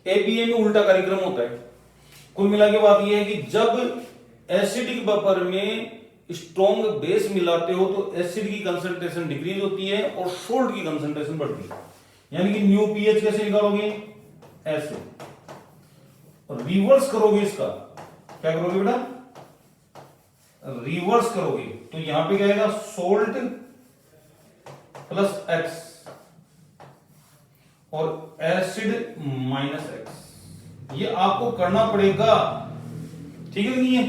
ABA में उल्टा कार्यक्रम होता है। कुल मिला के बात यह है कि जब एसिडिक बफर में स्ट्रॉन्ग बेस मिलाते हो तो एसिड की कंसंट्रेशन डिक्रीज होती है और सोल्ट की कंसंट्रेशन बढ़ती है। यानी कि न्यू पीएच कैसे निकालोगे, ऐसे, और रिवर्स करोगे इसका, क्या करोगे बेटा, रिवर्स करोगे तो यहां पे क्या आएगा, सोल्ट प्लस एक्स और एसिड माइनस एक्स। ये आपको करना पड़ेगा, ठीक है नहीं है?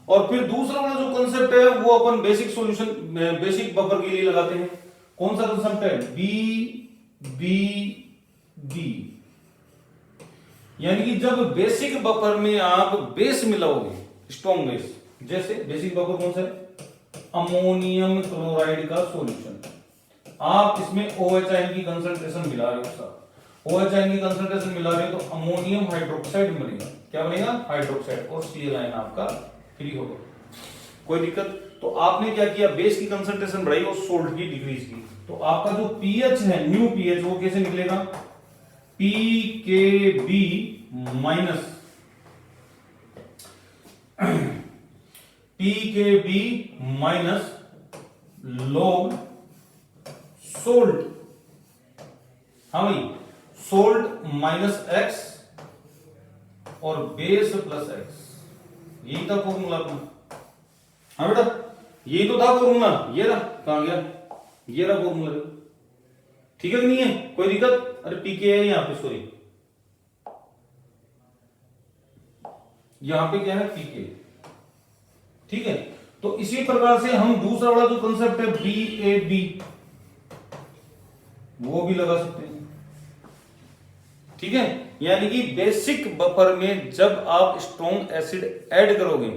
और फिर दूसरा वाला जो कंसेप्ट है वो अपन बेसिक सॉल्यूशन, बेसिक बफर के लिए लगाते हैं। कौन सा कंसेप्ट है, BBB, यानी कि जब बेसिक बफर में आप बेस मिलाओगे, स्ट्रॉन्ग बेस, जैसे बेसिक बफर कौन सा है, अमोनियम क्लोराइड का सॉल्यूशन, आप इसमें OH आयन की कंसंट्रेशन मिला रहे हो, OH आयन की कंसंट्रेशन मिला रहे हो तो अमोनियम हाइड्रोक्साइड बनेगा, क्या बनेगा, हाइड्रोक्साइड, और Cl आयन आपका फ्री होगा, कोई दिक्कत? तो आपने क्या किया, बेस की कंसंट्रेशन बढ़ाई और सोल्ट की डिक्रीज की, तो आपका जो पीएच है, न्यू पीएच, वो कैसे निकलेगा, pKb minus pKb minus log salt, हाँ भाई, सोल्ट माइनस एक्स और बेस प्लस एक्स, यही था फॉर्मूला अपना। हाँ बेटा, यही तो था फॉर्मूला, ये रहा, कहां गया, ये रहा फॉर्मूला। ठीक है कि नहीं है, कोई दिक्कत? अरे पीके है यहां पे, सॉरी, यहां पे क्या है, पीके। ठीक है, तो इसी प्रकार से हम दूसरा वाला जो कंसेप्ट है बी ए बी, वो भी लगा सकते हैं। ठीक है, यानी कि बेसिक बफर में जब आप स्ट्रॉन्ग एसिड ऐड करोगे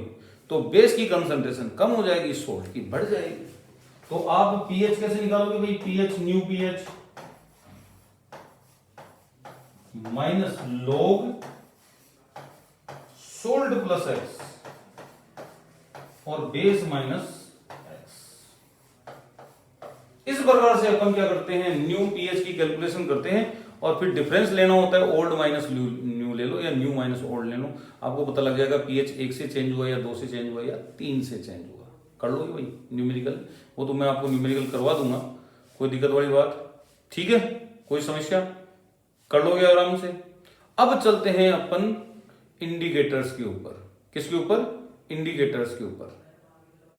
तो बेस की कंसंट्रेशन कम हो जाएगी, सोल्ट की बढ़ जाएगी। तो आप पीएच कैसे निकालोगे भाई, pH, new pH minus log salt plus x और बेस माइनस एक्स। इस प्रकार से अपन क्या करते हैं, न्यू पीएच की कैलकुलेशन करते हैं और फिर डिफरेंस लेना होता है, ओल्ड माइनस न्यू ले लो या न्यू माइनस ओल्ड ले लो, आपको पता लग जाएगा पीएच 1 से चेंज हुआ या 2 से चेंज हुआ या 3 से चेंज हुआ। कर लोगे भाई न्यूमेरिकल, वो तो मैं आपको न्यूमेरिकल करवा दूंगा, कोई दिक्कत वाली बात? ठीक है, कोई समस्या? कर लोगे आराम से। अब चलते हैं अपन इंडिकेटर्स के ऊपर। किसके ऊपर? इंडिकेटर्स के ऊपर।